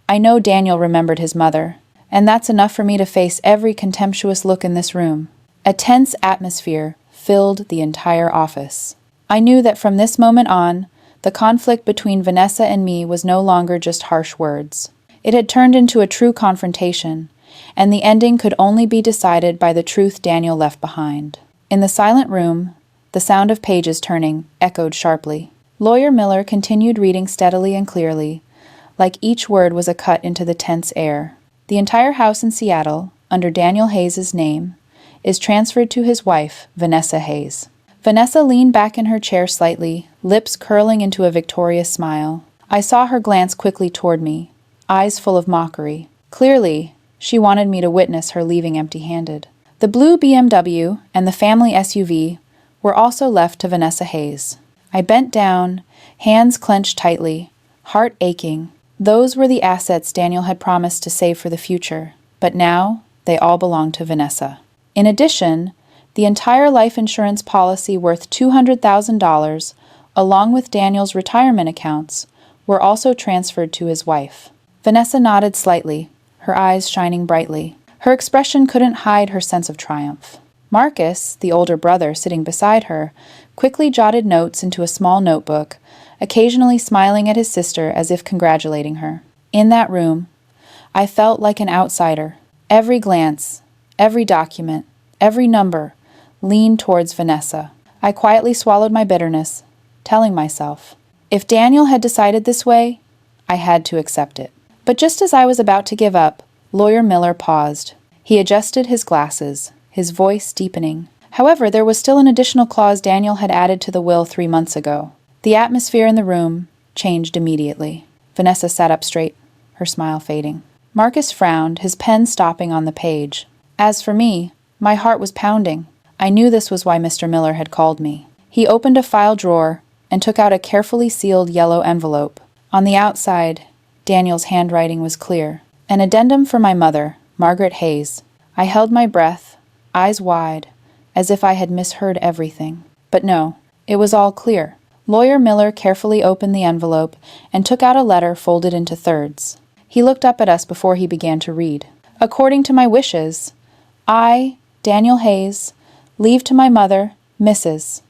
I know Daniel remembered his mother, and that's enough for me to face every contemptuous look in this room. A tense atmosphere filled the entire office. I knew that from this moment on, the conflict between Vanessa and me was no longer just harsh words. It had turned into a true confrontation, and the ending could only be decided by the truth Daniel left behind. In the silent room, the sound of pages turning echoed sharply. Lawyer Miller continued reading steadily and clearly, like each word was a cut into the tense air. "The entire house in Seattle, under Daniel Hayes' name, is transferred to his wife, Vanessa Hayes." Vanessa leaned back in her chair slightly, lips curling into a victorious smile. I saw her glance quickly toward me, eyes full of mockery. Clearly, she wanted me to witness her leaving empty-handed. The blue BMW and the family SUV were also left to Vanessa Hayes. I bent down, hands clenched tightly, heart aching. Those were the assets Daniel had promised to save for the future, but now they all belonged to Vanessa. In addition, the entire life insurance policy worth $200,000, along with Daniel's retirement accounts, were also transferred to his wife. Vanessa nodded slightly, her eyes shining brightly. Her expression couldn't hide her sense of triumph. Marcus, the older brother sitting beside her, quickly jotted notes into a small notebook, occasionally smiling at his sister as if congratulating her. In that room, I felt like an outsider. Every glance, every document, every number leaned towards Vanessa. I quietly swallowed my bitterness, telling myself, if Daniel had decided this way, I had to accept it. But just as I was about to give up, Lawyer Miller paused. He adjusted his glasses, his voice deepening. However, there was still an additional clause Daniel had added to the will 3 months ago. The atmosphere in the room changed immediately. Vanessa sat up straight, her smile fading. Marcus frowned, his pen stopping on the page. As for me, my heart was pounding. I knew this was why Mr. Miller had called me. He opened a file drawer and took out a carefully sealed yellow envelope. On the outside, Daniel's handwriting was clear. An addendum for my mother, Margaret Hayes. I held my breath, eyes wide, as if I had misheard everything. But no, it was all clear. Lawyer Miller carefully opened the envelope and took out a letter folded into thirds. He looked up at us before he began to read. According to my wishes, I, Daniel Hayes, leave to my mother, Mrs.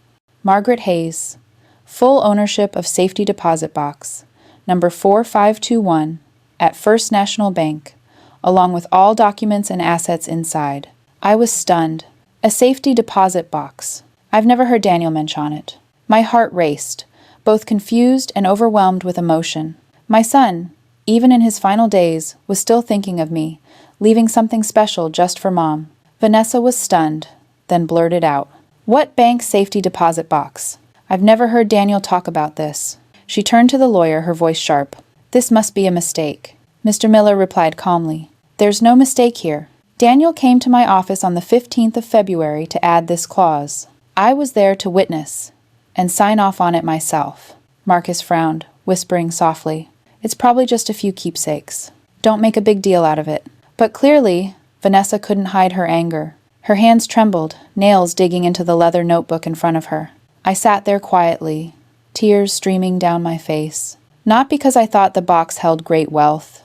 Margaret Hayes, full ownership of safety deposit box, number 4521, at First National Bank, along with all documents and assets inside. I was stunned. A safety deposit box. I've never heard Daniel mention it. My heart raced, both confused and overwhelmed with emotion. My son, even in his final days, was still thinking of me, leaving something special just for Mom. Vanessa was stunned, then blurted out, "What bank safety deposit box? I've never heard Daniel talk about this." She turned to the lawyer, her voice sharp. "This must be a mistake." Mr. Miller replied calmly, "There's no mistake here. Daniel came to my office on the 15th of February to add this clause. I was there to witness and sign off on it myself." Marcus frowned, whispering softly, "It's probably just a few keepsakes. Don't make a big deal out of it." But clearly, Vanessa couldn't hide her anger. Her hands trembled, nails digging into the leather notebook in front of her. I sat there quietly, tears streaming down my face. Not because I thought the box held great wealth,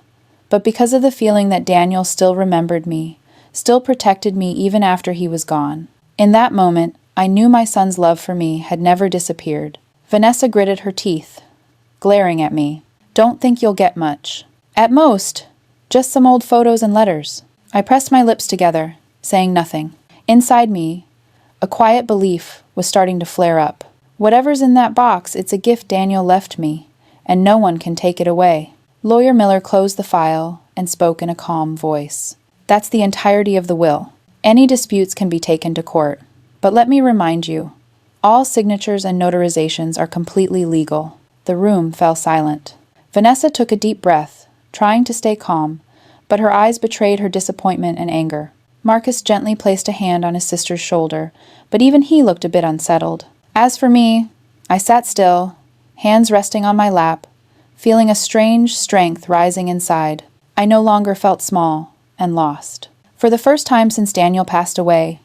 but because of the feeling that Daniel still remembered me, still protected me even after he was gone. In that moment, I knew my son's love for me had never disappeared. Vanessa gritted her teeth, glaring at me. "Don't think you'll get much. At most, just some old photos and letters." I pressed my lips together, saying nothing. Inside me, a quiet belief was starting to flare up. Whatever's in that box, it's a gift Daniel left me, and no one can take it away. Lawyer Miller closed the file and spoke in a calm voice. "That's the entirety of the will. Any disputes can be taken to court. But let me remind you, all signatures and notarizations are completely legal." The room fell silent. Vanessa took a deep breath, trying to stay calm, but her eyes betrayed her disappointment and anger. Marcus gently placed a hand on his sister's shoulder, but even he looked a bit unsettled. As for me, I sat still, hands resting on my lap, feeling a strange strength rising inside. I no longer felt small and lost. For the first time since Daniel passed away,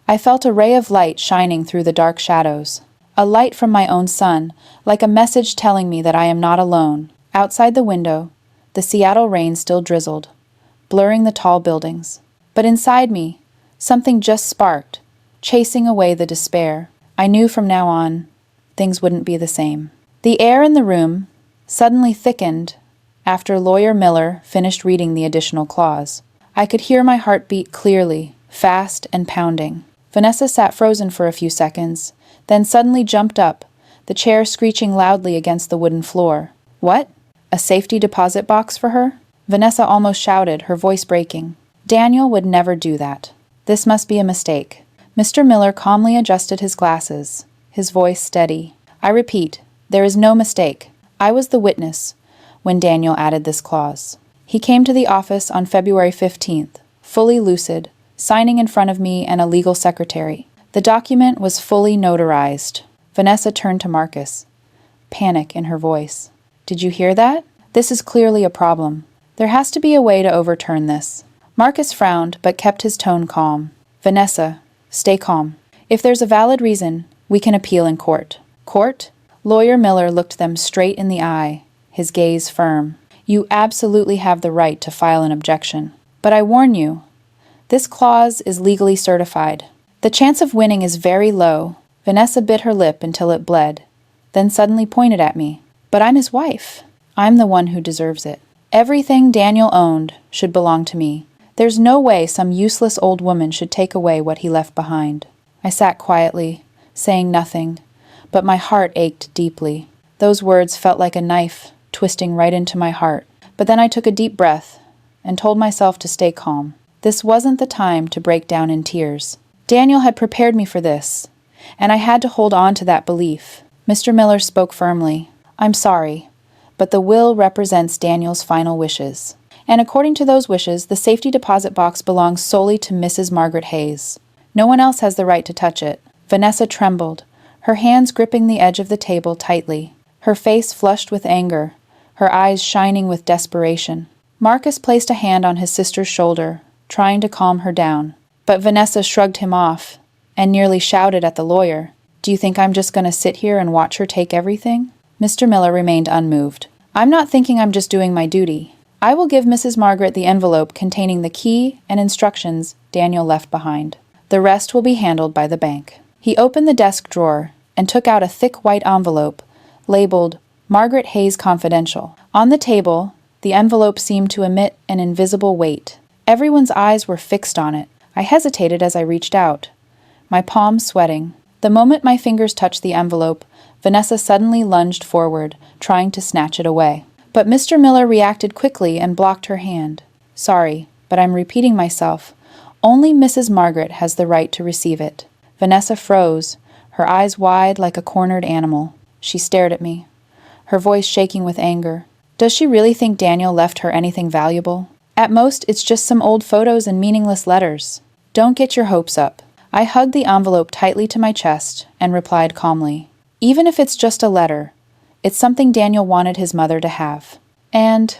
I felt a ray of light shining through the dark shadows. A light from my own son, like a message telling me that I am not alone. Outside the window, the Seattle rain still drizzled, blurring the tall buildings. But inside me, something just sparked, chasing away the despair. I knew from now on, things wouldn't be the same. The air in the room suddenly thickened after Lawyer Miller finished reading the additional clause. I could hear my heart beat clearly, fast and pounding. Vanessa sat frozen for a few seconds, then suddenly jumped up, the chair screeching loudly against the wooden floor. "What? A safety deposit box for her?" Vanessa almost shouted, her voice breaking. "Daniel would never do that. This must be a mistake." Mr. Miller calmly adjusted his glasses, his voice steady. "I repeat, there is no mistake. I was the witness when Daniel added this clause. He came to the office on February 15th, fully lucid, signing in front of me and a legal secretary. The document was fully notarized." Vanessa turned to Marcus, panic in her voice. "Did you hear that? This is clearly a problem. There has to be a way to overturn this." Marcus frowned, but kept his tone calm. "Vanessa, stay calm. If there's a valid reason, we can appeal in court." "Court?" Lawyer Miller looked them straight in the eye, his gaze firm. "You absolutely have the right to file an objection. But I warn you, this clause is legally certified. The chance of winning is very low." Vanessa bit her lip until it bled, then suddenly pointed at me. "But I'm his wife. I'm the one who deserves it. Everything Daniel owned should belong to me. There's no way some useless old woman should take away what he left behind." I sat quietly, saying nothing, but my heart ached deeply. Those words felt like a knife twisting right into my heart. But then I took a deep breath and told myself to stay calm. This wasn't the time to break down in tears. Daniel had prepared me for this, and I had to hold on to that belief. Mr. Miller spoke firmly. "I'm sorry, but the will represents Daniel's final wishes. And according to those wishes, the safety deposit box belongs solely to Mrs. Margaret Hayes. No one else has the right to touch it." Vanessa trembled, her hands gripping the edge of the table tightly. Her face flushed with anger, her eyes shining with desperation. Marcus placed a hand on his sister's shoulder, trying to calm her down. But Vanessa shrugged him off and nearly shouted at the lawyer, "Do you think I'm just going to sit here and watch her take everything?" Mr. Miller remained unmoved. "I'm not thinking, I'm just doing my duty. I will give Mrs. Margaret the envelope containing the key and instructions Daniel left behind. The rest will be handled by the bank." He opened the desk drawer and took out a thick white envelope labeled Margaret Hayes Confidential. On the table, the envelope seemed to emit an invisible weight. Everyone's eyes were fixed on it. I hesitated as I reached out, my palms sweating. The moment my fingers touched the envelope, Vanessa suddenly lunged forward, trying to snatch it away. But Mr. Miller reacted quickly and blocked her hand. "Sorry, but I'm repeating myself. Only Mrs. Margaret has the right to receive it." Vanessa froze, her eyes wide like a cornered animal. She stared at me, her voice shaking with anger. Does she really think Daniel left her anything valuable? At most, it's just some old photos and meaningless letters. Don't get your hopes up. I hugged the envelope tightly to my chest and replied calmly, "Even if it's just a letter, it's something Daniel wanted his mother to have. And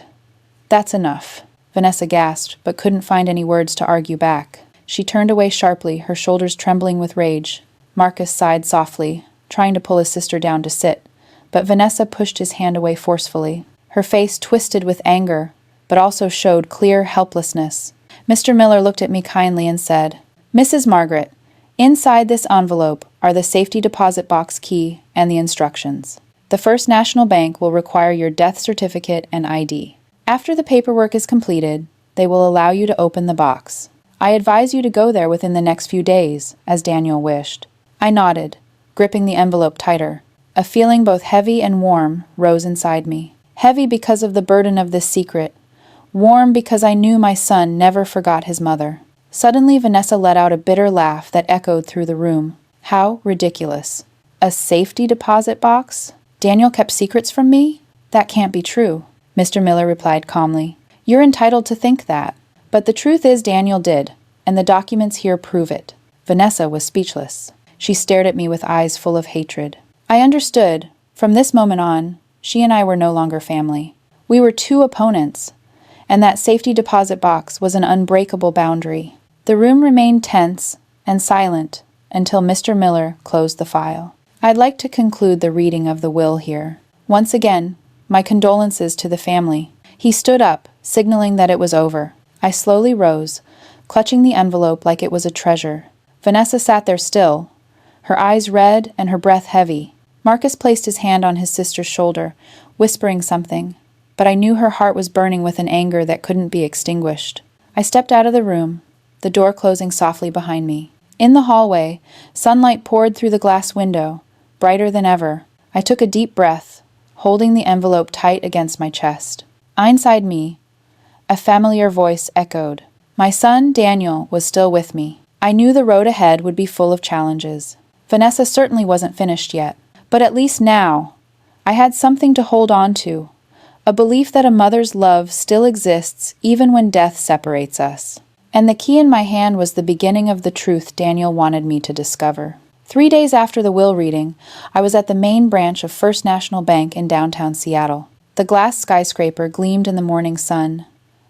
that's enough." Vanessa gasped, but couldn't find any words to argue back. She turned away sharply, her shoulders trembling with rage. Marcus sighed softly, trying to pull his sister down to sit, but Vanessa pushed his hand away forcefully. Her face twisted with anger, but also showed clear helplessness. Mr. Miller looked at me kindly and said, "Mrs. Margaret, inside this envelope are the safety deposit box key and the instructions. The First National Bank will require your death certificate and ID. After the paperwork is completed, they will allow you to open the box. I advise you to go there within the next few days, as Daniel wished." I nodded, gripping the envelope tighter. A feeling both heavy and warm rose inside me. Heavy because of the burden of this secret, warm because I knew my son never forgot his mother. Suddenly, Vanessa let out a bitter laugh that echoed through the room. How ridiculous. A safety deposit box? Daniel kept secrets from me? That can't be true. Mr. Miller replied calmly. "You're entitled to think that. But the truth is Daniel did, and the documents here prove it." Vanessa was speechless. She stared at me with eyes full of hatred. I understood. From this moment on, she and I were no longer family. We were two opponents, and that safety deposit box was an unbreakable boundary. The room remained tense and silent until Mr. Miller closed the file. I'd like to conclude the reading of the will here. Once again, my condolences to the family. He stood up, signaling that it was over. I slowly rose, clutching the envelope like it was a treasure. Vanessa sat there still, her eyes red and her breath heavy. Marcus placed his hand on his sister's shoulder, whispering something, but I knew her heart was burning with an anger that couldn't be extinguished. I stepped out of the room, the door closing softly behind me. In the hallway, sunlight poured through the glass window, brighter than ever. I took a deep breath, holding the envelope tight against my chest. Inside me, a familiar voice echoed. My son, Daniel, was still with me. I knew the road ahead would be full of challenges. Vanessa certainly wasn't finished yet, but at least now, I had something to hold on to, a belief that a mother's love still exists even when death separates us. And the key in my hand was the beginning of the truth Daniel wanted me to discover. 3 days after the will reading, I was at the main branch of First National Bank in downtown Seattle. The glass skyscraper gleamed in the morning sun,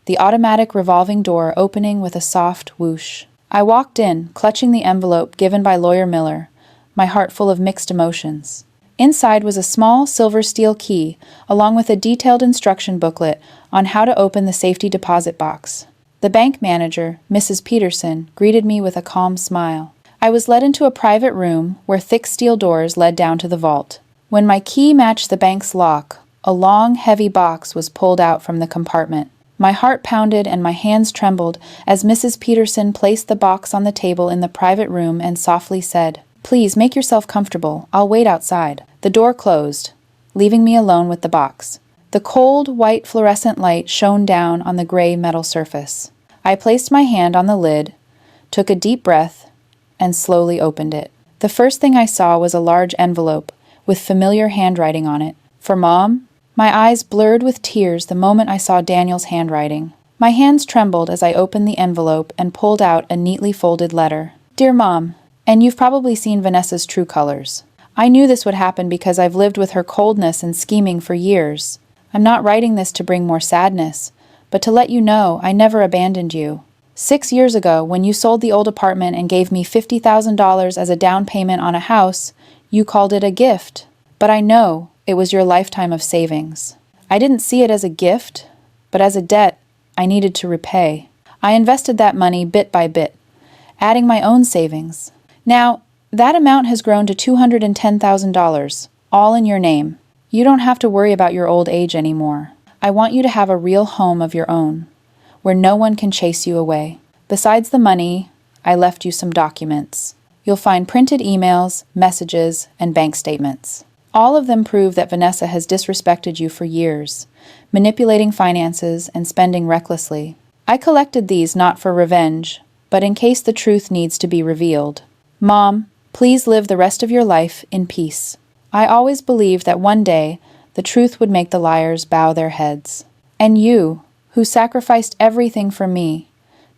the automatic revolving door opening with a soft whoosh. I walked in, clutching the envelope given by Lawyer Miller, my heart full of mixed emotions. Inside was a small silver steel key, along with a detailed instruction booklet on how to open the safety deposit box. The bank manager, Mrs. Peterson, greeted me with a calm smile. I was led into a private room where thick steel doors led down to the vault. When my key matched the bank's lock, a long, heavy box was pulled out from the compartment. My heart pounded and my hands trembled as Mrs. Peterson placed the box on the table in the private room and softly said, "Please make yourself comfortable. I'll wait outside." The door closed, leaving me alone with the box. The cold, white fluorescent light shone down on the gray metal surface. I placed my hand on the lid, took a deep breath, and slowly opened it. The first thing I saw was a large envelope with familiar handwriting on it. "For Mom?" My eyes blurred with tears the moment I saw Daniel's handwriting. My hands trembled as I opened the envelope and pulled out a neatly folded letter. "Dear Mom, and you've probably seen Vanessa's true colors. I knew this would happen because I've lived with her coldness and scheming for years. I'm not writing this to bring more sadness, but to let you know I never abandoned you. 6 years ago, when you sold the old apartment and gave me $50,000 as a down payment on a house, you called it a gift. But I know it was your lifetime of savings. I didn't see it as a gift, but as a debt I needed to repay. I invested that money bit by bit, adding my own savings. Now, that amount has grown to $210,000, all in your name. You don't have to worry about your old age anymore. I want you to have a real home of your own, where no one can chase you away. Besides the money, I left you some documents. You'll find printed emails, messages, and bank statements. All of them prove that Vanessa has disrespected you for years, manipulating finances and spending recklessly. I collected these not for revenge, but in case the truth needs to be revealed. Mom, please live the rest of your life in peace. I always believed that one day the truth would make the liars bow their heads. And you, who sacrificed everything for me,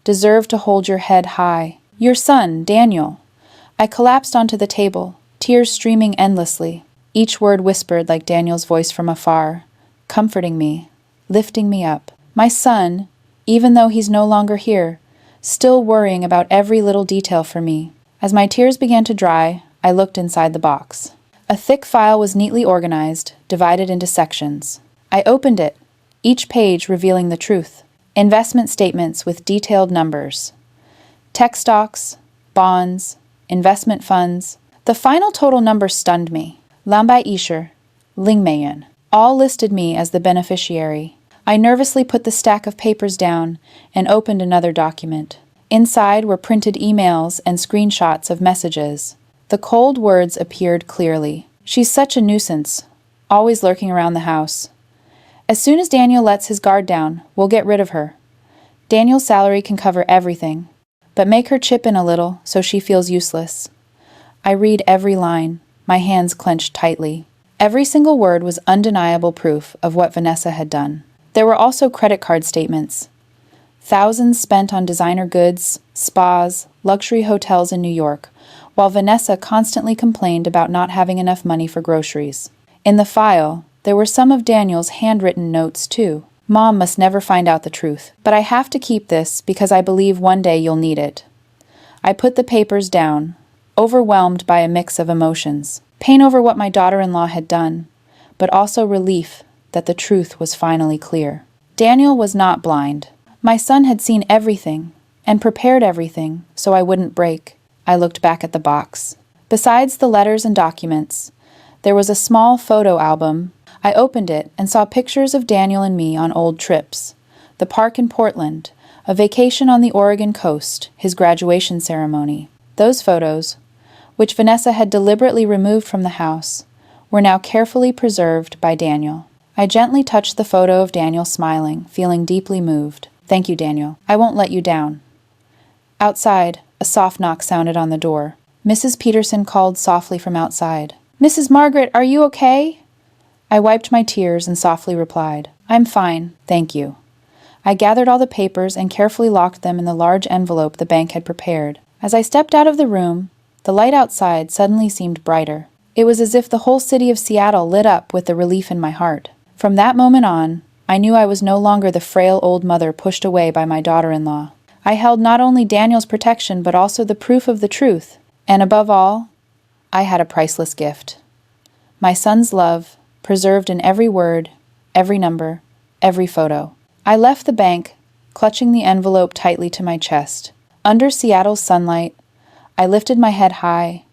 deserve to hold your head high. Your son, Daniel. I collapsed onto the table, tears streaming endlessly, each word whispered like Daniel's voice from afar, comforting me, lifting me up. My son, even though he's no longer here, still worrying about every little detail for me. As my tears began to dry, I looked inside the box. A thick file was neatly organized, divided into sections. I opened it, each page revealing the truth. Investment statements with detailed numbers. Tech stocks, bonds, investment funds. The final total number stunned me. Lambai Isher, Lingmayan, all listed me as the beneficiary. I nervously put the stack of papers down and opened another document. Inside were printed emails and screenshots of messages. The cold words appeared clearly. She's such a nuisance, always lurking around the house. As soon as Daniel lets his guard down, we'll get rid of her. Daniel's salary can cover everything, but make her chip in a little so she feels useless. I read every line, my hands clenched tightly. Every single word was undeniable proof of what Vanessa had done. There were also credit card statements. Thousands spent on designer goods, spas, luxury hotels in New York, while Vanessa constantly complained about not having enough money for groceries. In the file, there were some of Daniel's handwritten notes, too. Mom must never find out the truth, but I have to keep this because I believe one day you'll need it. I put the papers down, overwhelmed by a mix of emotions. Pain over what my daughter-in-law had done, but also relief that the truth was finally clear. Daniel was not blind. My son had seen everything and prepared everything so I wouldn't break. I looked back at the box. Besides the letters and documents, there was a small photo album. I opened it and saw pictures of Daniel and me on old trips. The park in Portland, a vacation on the Oregon coast, his graduation ceremony. Those photos, which Vanessa had deliberately removed from the house, were now carefully preserved by Daniel. I gently touched the photo of Daniel smiling, feeling deeply moved. Thank you, Daniel. I won't let you down. Outside, a soft knock sounded on the door. Mrs. Peterson called softly from outside. Mrs. Margaret, are you okay? I wiped my tears and softly replied, I'm fine, thank you. I gathered all the papers and carefully locked them in the large envelope the bank had prepared. As I stepped out of the room, the light outside suddenly seemed brighter. It was as if the whole city of Seattle lit up with the relief in my heart. From that moment on, I knew I was no longer the frail old mother pushed away by my daughter-in-law. I held not only Daniel's protection but also the proof of the truth. And above all, I had a priceless gift. My son's love, preserved in every word, every number, every photo. I left the bank, clutching the envelope tightly to my chest. Under Seattle's sunlight, I lifted my head high,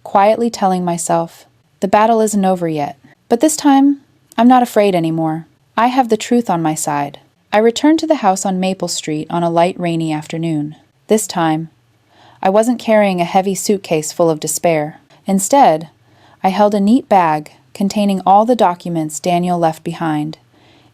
quietly telling myself, the battle isn't over yet. But this time, I'm not afraid anymore. I have the truth on my side. I returned to the house on Maple Street on a light, rainy afternoon. This time, I wasn't carrying a heavy suitcase full of despair. Instead, I held a neat bag containing all the documents Daniel left behind.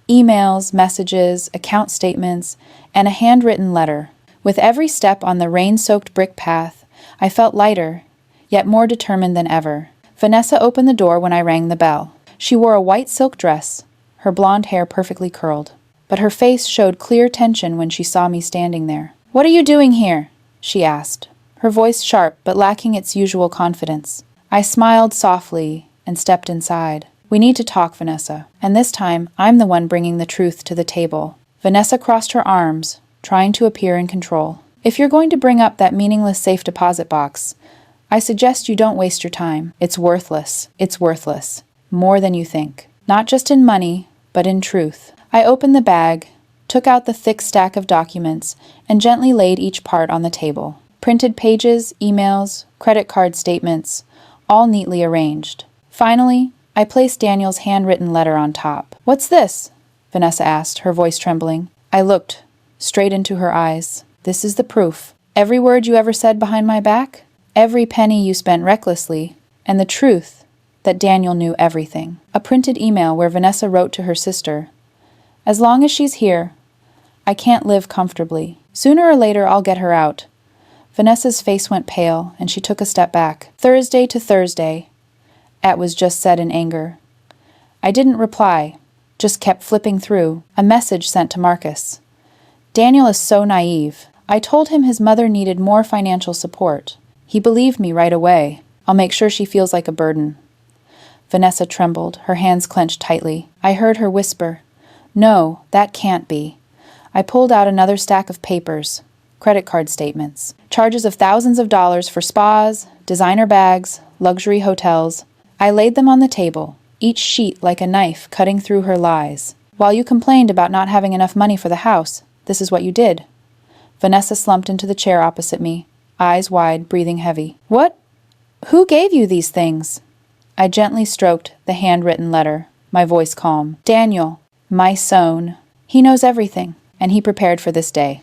Emails, messages, account statements, and a handwritten letter. With every step on the rain-soaked brick path, I felt lighter, yet more determined than ever. Vanessa opened the door when I rang the bell. She wore a white silk dress, her blonde hair perfectly curled, but her face showed clear tension when she saw me standing there. "What are you doing here?" she asked, her voice sharp but lacking its usual confidence. I smiled softly and stepped inside. We need to talk, Vanessa. And this time, I'm the one bringing the truth to the table. Vanessa crossed her arms, trying to appear in control. If you're going to bring up that meaningless safe deposit box, I suggest you don't waste your time. It's worthless. It's worthless. More than you think. Not just in money, but in truth. I opened the bag, took out the thick stack of documents, and gently laid each part on the table. Printed pages, emails, credit card statements, all neatly arranged. Finally, I placed Daniel's handwritten letter on top. "What's this?" Vanessa asked, her voice trembling. I looked straight into her eyes. "This is the proof. Every word you ever said behind my back, every penny you spent recklessly, and the truth that Daniel knew everything." A printed email where Vanessa wrote to her sister, "As long as she's here, I can't live comfortably. Sooner or later I'll get her out." Vanessa's face went pale, and she took a step back. "Thursday to Thursday," At was just said in anger. I didn't reply, just kept flipping through, a message sent to Marcus. "Daniel is so naive. I told him his mother needed more financial support. He believed me right away. I'll make sure she feels like a burden." Vanessa trembled, her hands clenched tightly. I heard her whisper, "No, that can't be." I pulled out another stack of papers, credit card statements, charges of thousands of dollars for spas, designer bags, luxury hotels. I laid them on the table, each sheet like a knife cutting through her lies. "While you complained about not having enough money for the house, this is what you did." Vanessa slumped into the chair opposite me, eyes wide, breathing heavy. "What? Who gave you these things?" I gently stroked the handwritten letter, my voice calm. "Daniel, my son. He knows everything, and he prepared for this day."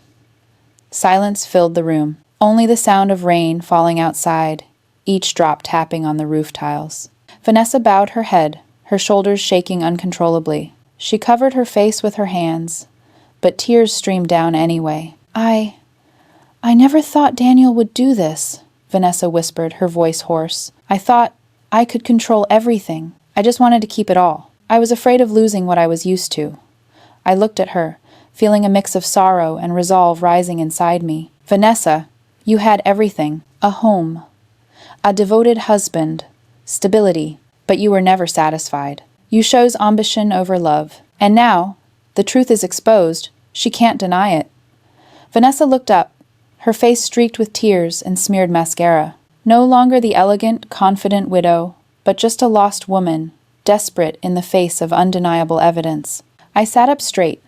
Silence filled the room, only the sound of rain falling outside, each drop tapping on the roof tiles. Vanessa bowed her head, her shoulders shaking uncontrollably. She covered her face with her hands, but tears streamed down anyway. I never thought Daniel would do this," Vanessa whispered, her voice hoarse. "I thought I could control everything. I just wanted to keep it all. I was afraid of losing what I was used to." I looked at her, feeling a mix of sorrow and resolve rising inside me. "Vanessa, you had everything. A home, a devoted husband, stability, but you were never satisfied. You chose ambition over love. And now, the truth is exposed. She can't deny it." Vanessa looked up, her face streaked with tears and smeared mascara. No longer the elegant, confident widow, but just a lost woman, desperate in the face of undeniable evidence. I sat up straight,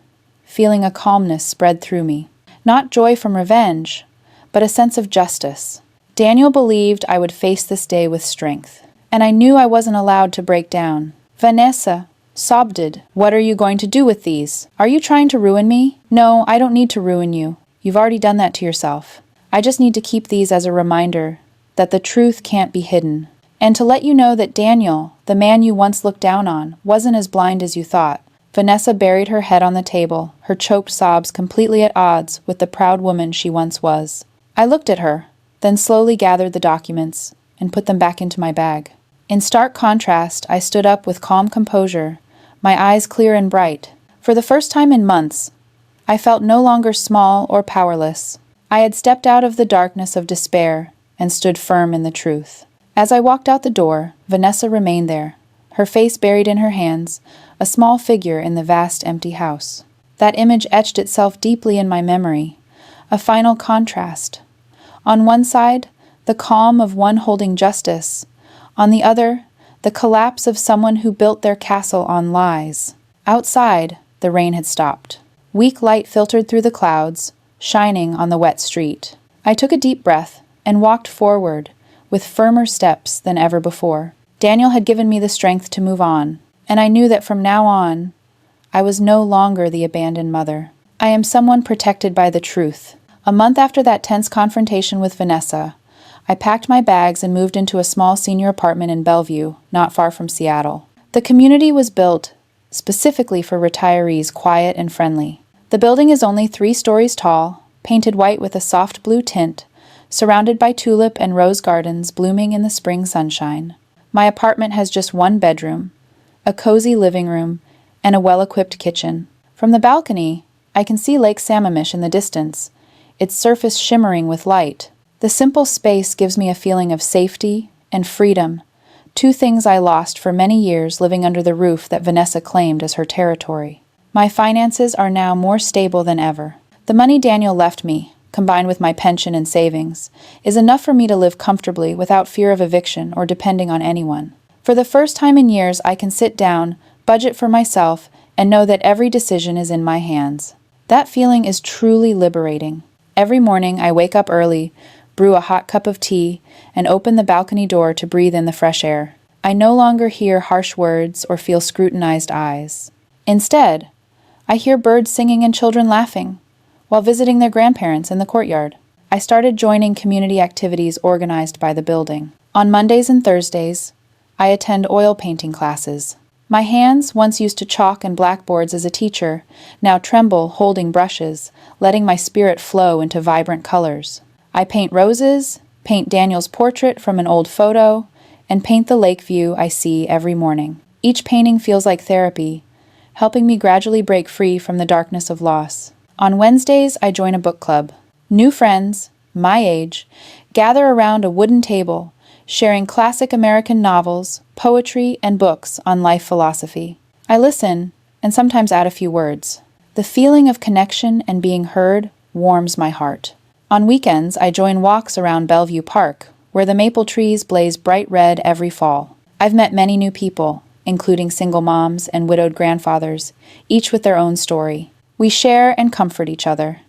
feeling a calmness spread through me. Not joy from revenge, but a sense of justice. Daniel believed I would face this day with strength, and I knew I wasn't allowed to break down. "Vanessa," sobbed, "what are you going to do with these? Are you trying to ruin me?" "No, I don't need to ruin you. You've already done that to yourself. I just need to keep these as a reminder that the truth can't be hidden, and to let you know that Daniel, the man you once looked down on, wasn't as blind as you thought." Vanessa buried her head on the table, her choked sobs completely at odds with the proud woman she once was. I looked at her, then slowly gathered the documents and put them back into my bag. In stark contrast, I stood up with calm composure, my eyes clear and bright. For the first time in months, I felt no longer small or powerless. I had stepped out of the darkness of despair and stood firm in the truth. As I walked out the door, Vanessa remained there, her face buried in her hands, a small figure in the vast empty house. That image etched itself deeply in my memory, a final contrast. On one side, the calm of one holding justice. On the other, the collapse of someone who built their castle on lies. Outside, the rain had stopped. Weak light filtered through the clouds, shining on the wet street. I took a deep breath and walked forward, with firmer steps than ever before. Daniel had given me the strength to move on, and I knew that from now on, I was no longer the abandoned mother. I am someone protected by the truth. A month after that tense confrontation with Vanessa, I packed my bags and moved into a small senior apartment in Bellevue, not far from Seattle. The community was built specifically for retirees, quiet and friendly. The building is only 3 stories tall, painted white with a soft blue tint, surrounded by tulip and rose gardens blooming in the spring sunshine. My apartment has just 1 bedroom, a cozy living room, and a well-equipped kitchen. From the balcony, I can see Lake Sammamish in the distance, its surface shimmering with light. The simple space gives me a feeling of safety and freedom two things I lost for many years living under the roof that Vanessa claimed as her territory. My finances are now more stable than ever. The money Daniel left me, combined with my pension and savings, is enough for me to live comfortably without fear of eviction or depending on anyone. For the first time in years, I can sit down, budget for myself, and know that every decision is in my hands. That feeling is truly liberating. Every morning, I wake up early, brew a hot cup of tea, and open the balcony door to breathe in the fresh air. I no longer hear harsh words or feel scrutinized eyes. Instead, I hear birds singing and children laughing while visiting their grandparents in the courtyard. I started joining community activities organized by the building. On Mondays and Thursdays, I attend oil painting classes. My hands, once used to chalk and blackboards as a teacher, now tremble holding brushes, letting my spirit flow into vibrant colors. I paint roses, paint Daniel's portrait from an old photo, and paint the lake view I see every morning. Each painting feels like therapy, helping me gradually break free from the darkness of loss. On Wednesdays, I join a book club. New friends, my age, gather around a wooden table, sharing classic American novels, poetry, and books on life philosophy. I listen, and sometimes add a few words. The feeling of connection and being heard warms my heart. On weekends, I join walks around Bellevue Park, where the maple trees blaze bright red every fall. I've met many new people, including single moms and widowed grandfathers, each with their own story. We share and comfort each other,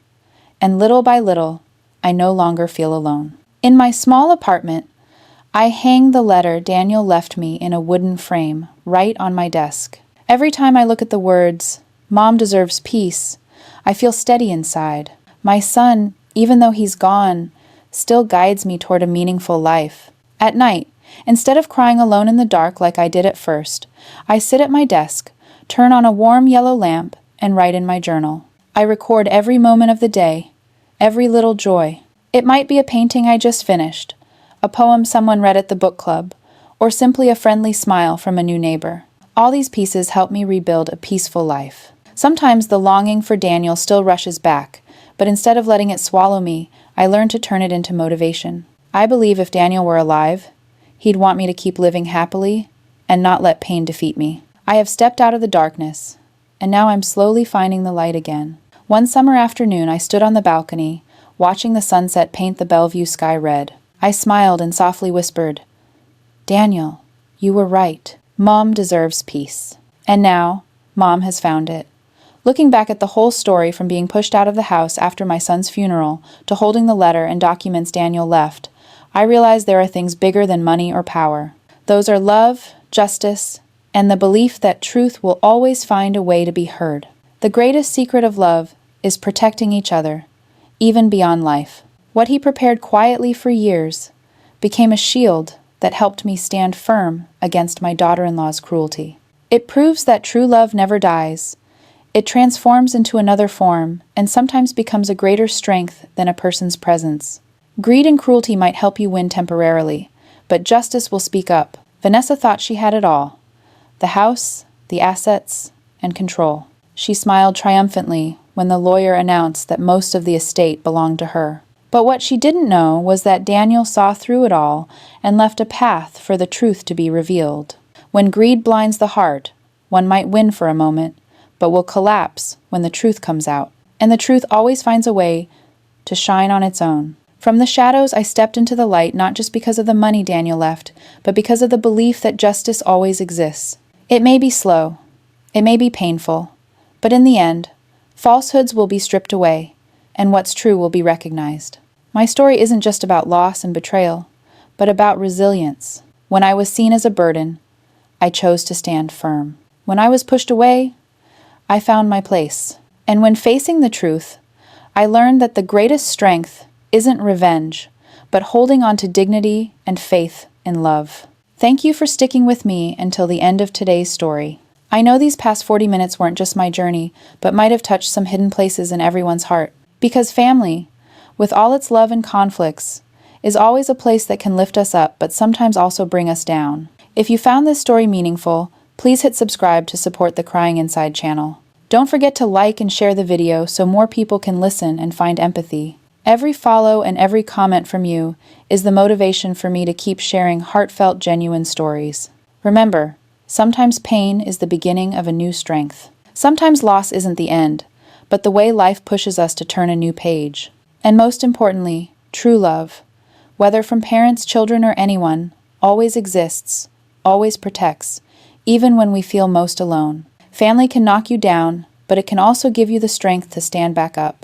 and little by little, I no longer feel alone. In my small apartment, I hang the letter Daniel left me in a wooden frame right on my desk. Every time I look at the words, "Mom deserves peace," I feel steady inside. My son, even though he's gone, still guides me toward a meaningful life. At night, instead of crying alone in the dark like I did at first, I sit at my desk, turn on a warm yellow lamp, and write in my journal. I record every moment of the day, every little joy. It might be a painting I just finished, a poem someone read at the book club, or simply a friendly smile from a new neighbor. All these pieces help me rebuild a peaceful life. Sometimes the longing for Daniel still rushes back, but instead of letting it swallow me, I learn to turn it into motivation. I believe if Daniel were alive, he'd want me to keep living happily and not let pain defeat me. I have stepped out of the darkness, and now I'm slowly finding the light again. One summer afternoon, I stood on the balcony, watching the sunset paint the Bellevue sky red. I smiled and softly whispered, "Daniel, you were right. Mom deserves peace." And now, Mom has found it. Looking back at the whole story from being pushed out of the house after my son's funeral to holding the letter and documents Daniel left, I realize there are things bigger than money or power. Those are love, justice, and the belief that truth will always find a way to be heard. The greatest secret of love is protecting each other, even beyond life. What he prepared quietly for years became a shield that helped me stand firm against my daughter-in-law's cruelty. It proves that true love never dies. It transforms into another form and sometimes becomes a greater strength than a person's presence. Greed and cruelty might help you win temporarily, but justice will speak up. Vanessa thought she had it all: the house, the assets, and control. She smiled triumphantly when the lawyer announced that most of the estate belonged to her. But what she didn't know was that Daniel saw through it all and left a path for the truth to be revealed. When greed blinds the heart, one might win for a moment, but will collapse when the truth comes out. And the truth always finds a way to shine on its own. From the shadows, I stepped into the light not just because of the money Daniel left, but because of the belief that justice always exists. It may be slow, it may be painful, but in the end, falsehoods will be stripped away, and what's true will be recognized. My story isn't just about loss and betrayal, but about resilience. When I was seen as a burden, I chose to stand firm. When I was pushed away, I found my place. And when facing the truth, I learned that the greatest strength isn't revenge, but holding on to dignity and faith in love. Thank you for sticking with me until the end of today's story. I know these past 40 minutes weren't just my journey, but might have touched some hidden places in everyone's heart. Because family, with all its love and conflicts, is always a place that can lift us up, but sometimes also bring us down. If you found this story meaningful, please hit subscribe to support the Crying Inside channel. Don't forget to like and share the video so more people can listen and find empathy. Every follow and every comment from you is the motivation for me to keep sharing heartfelt, genuine stories. Remember, sometimes pain is the beginning of a new strength. Sometimes loss isn't the end, but the way life pushes us to turn a new page. And most importantly, true love, whether from parents, children, or anyone, always exists, always protects, even when we feel most alone. Family can knock you down, but it can also give you the strength to stand back up.